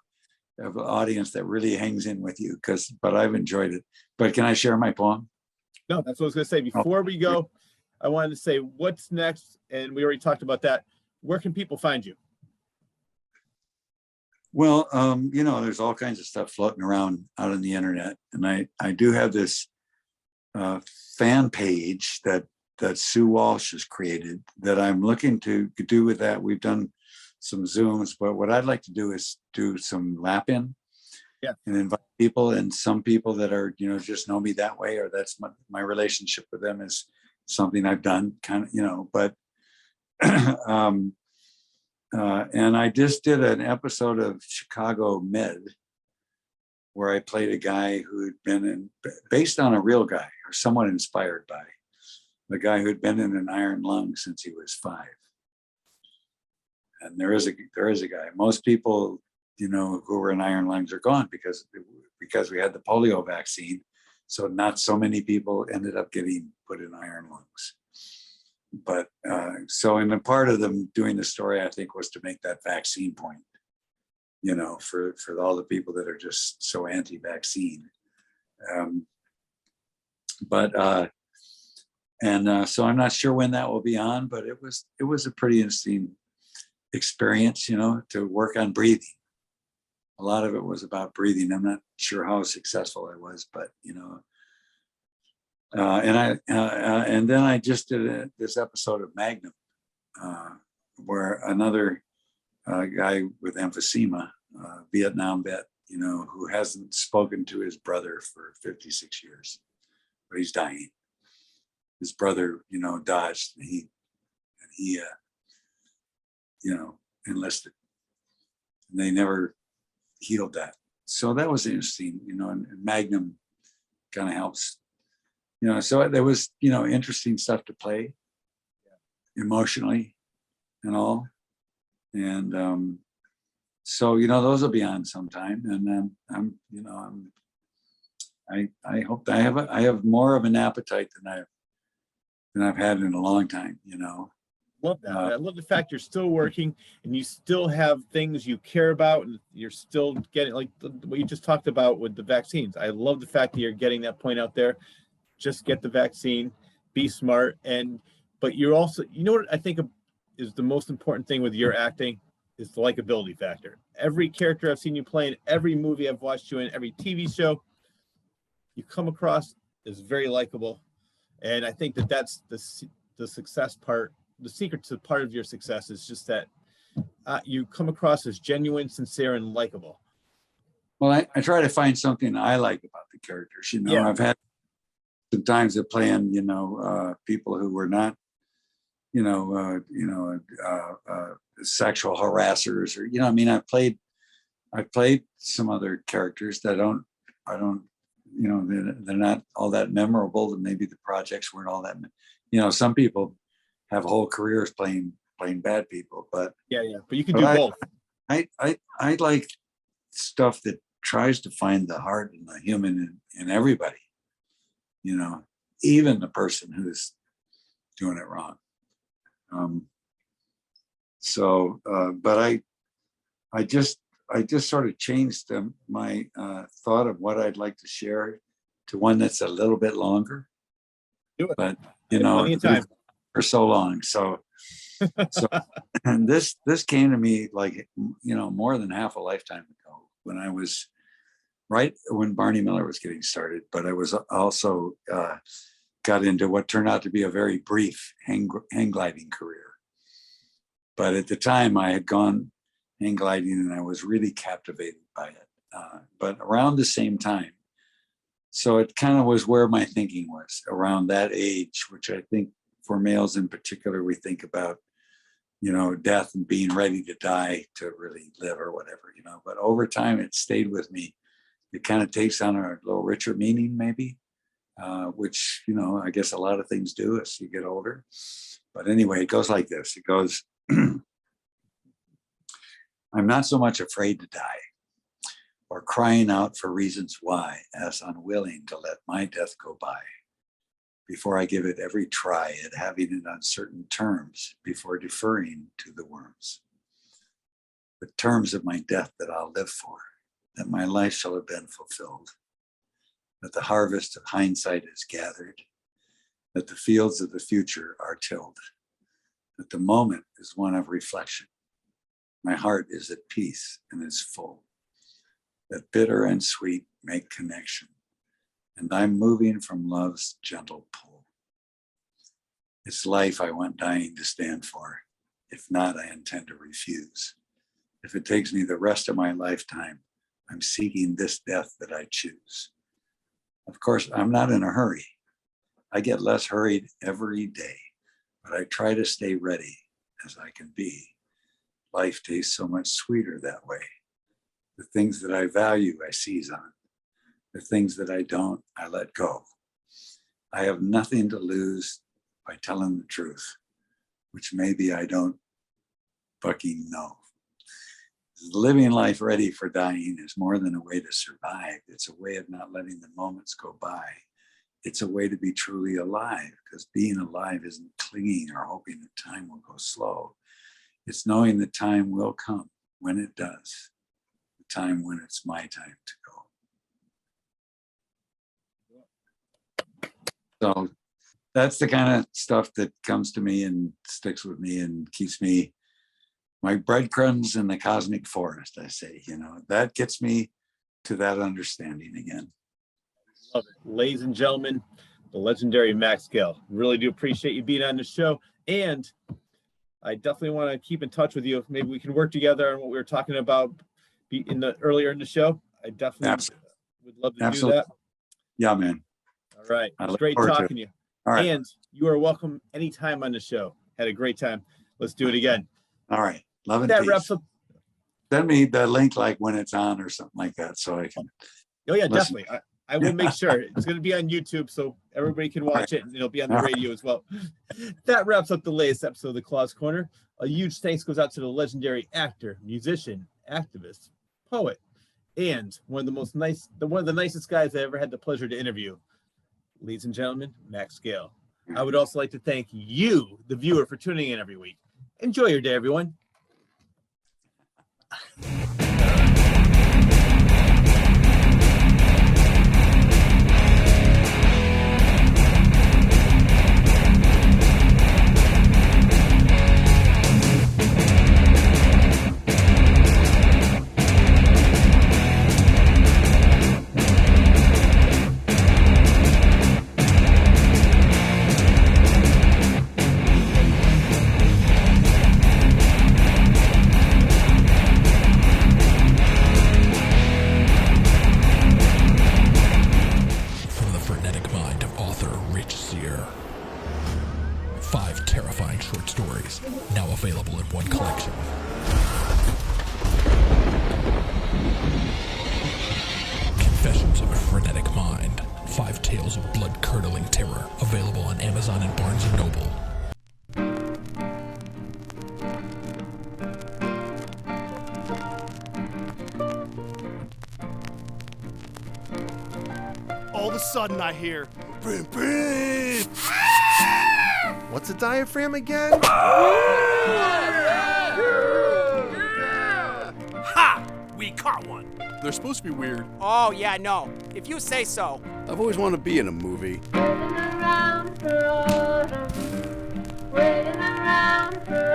have an audience that really hangs in with you, but I've enjoyed it. But can I share my poem? No, that's what I was going to say. Before we go, I wanted to say what's next, and we already talked about that. Where can people find you? Well, there's all kinds of stuff floating around out on the internet, and I do have this fan page that Sue Walsh has created that I'm looking to do with that. We've done some Zooms, but what I'd like to do is do some lap-in, and invite people, and some people that are, just know me that way, or that's my relationship with them is something I've done kind of, but and I just did an episode of Chicago Med where I played a guy who'd been based on a real guy, or someone inspired by the guy who'd been in an iron lung since he was 5. And there is a guy. Most people, who were in iron lungs are gone because we had the polio vaccine. So not so many people ended up getting put in iron lungs. But so in the part of them doing the story, I think, was to make that vaccine point, for all the people that are just so anti-vaccine. So I'm not sure when that will be on, but it was a pretty interesting experience, to work on breathing. A lot of it was about breathing. I'm not sure how successful I was, but and then I just did this episode of Magnum, where another guy with emphysema, Vietnam vet, who hasn't spoken to his brother for 56 years, but he's dying. His brother, dodged. He enlisted. And they never healed that. So that was interesting, and Magnum kind of helps, so there was, interesting stuff to play emotionally and all. And so, those will be on sometime. And then I hope I have more of an appetite than I've had in a long time, Love that. I love the fact you're still working and you still have things you care about, and you're still getting, like what you just talked about with the vaccines. I love the fact that you're getting that point out there. Just get the vaccine, be smart. But you're also, what I think is the most important thing with your acting is the likability factor. Every character I've seen you play in, every movie I've watched you in, every TV show, you come across as very likable. And I think that's the success part. The secret to part of your success is just that you come across as genuine, sincere, and likable. Well, I try to find something I like about the characters. Yeah. I've had some times of playing, people who were not, sexual harassers, or I played some other characters that I don't, they're not all that memorable, and maybe the projects weren't all that. Some people have whole careers playing bad people, but but you can do both. I like stuff that tries to find the heart and the human in everybody, even the person who's doing it wrong. But I just sort of changed my thought of what I'd like to share to one that's a little bit longer. Do it. But plenty of time. For so long. So and this came to me like, more than half a lifetime ago, when I was right when Barney Miller was getting started. But I was also got into what turned out to be a very brief hang gliding career. But at the time I had gone hang gliding and I was really captivated by it. But around the same time, so it kind of was where my thinking was around that age, which I think for males in particular, we think about, death and being ready to die to really live or whatever, but over time it stayed with me. It kind of takes on a little richer meaning maybe, which, I guess a lot of things do as you get older. But anyway, it goes like this. It goes, I'm not so much afraid to die or crying out for reasons why, as unwilling to let my death go by, before I give it every try at having it on certain terms, before deferring to the worms. The terms of my death that I'll live for, that my life shall have been fulfilled, that the harvest of hindsight is gathered, that the fields of the future are tilled, that the moment is one of reflection. My heart is at peace and is full, that bitter and sweet make connection, and I'm moving from love's gentle pull. It's life I want dying to stand for. If not, I intend to refuse. If it takes me the rest of my lifetime, I'm seeking this death that I choose. Of course, I'm not in a hurry. I get less hurried every day, but I try to stay ready as I can be. Life tastes so much sweeter that way. The things that I value, I seize on. The things that I don't, I let go. I have nothing to lose by telling the truth, which maybe I don't fucking know. Living life ready for dying is more than a way to survive. It's a way of not letting the moments go by. It's a way to be truly alive, because being alive isn't clinging or hoping that time will go slow. It's knowing that time will come when it does, the time when it's my time to go. So that's the kind of stuff that comes to me and sticks with me and keeps me, my breadcrumbs in the cosmic forest, I say, that gets me to that understanding again. Love it. Ladies and gentlemen, the legendary Max Gail. Really do appreciate you being on the show. And I definitely want to keep in touch with you. Maybe we can work together on what we were talking about earlier in the show. I definitely would love to do that. Yeah, man. All right. It's great talking to you. All right. And you are welcome anytime on the show. Had a great time. Let's do it again. All right. Love and That peace. wraps up. Send me the link like when it's on or something like that, so I can. Oh yeah, listen. definitely. I will make sure it's going to be on YouTube so everybody can watch it, and it'll be on the radio as well. That wraps up the latest episode of the Claus Corner. A huge thanks goes out to the legendary actor, musician, activist, poet, and one of the nicest guys I ever had the pleasure to interview. Ladies and gentlemen, Max Gail. I would also like to thank you, the viewer, for tuning in every week. Enjoy your day, everyone. Available in one collection. Confessions of a Frenetic Mind. 5 tales of blood-curdling terror. Available on Amazon and Barnes & Noble. All of a sudden I hear, brim, brim. What's a diaphragm again? Ha! We caught one. They're supposed to be weird. Oh, yeah, no. If you say so. I've always wanted to be in a movie. Waiting around for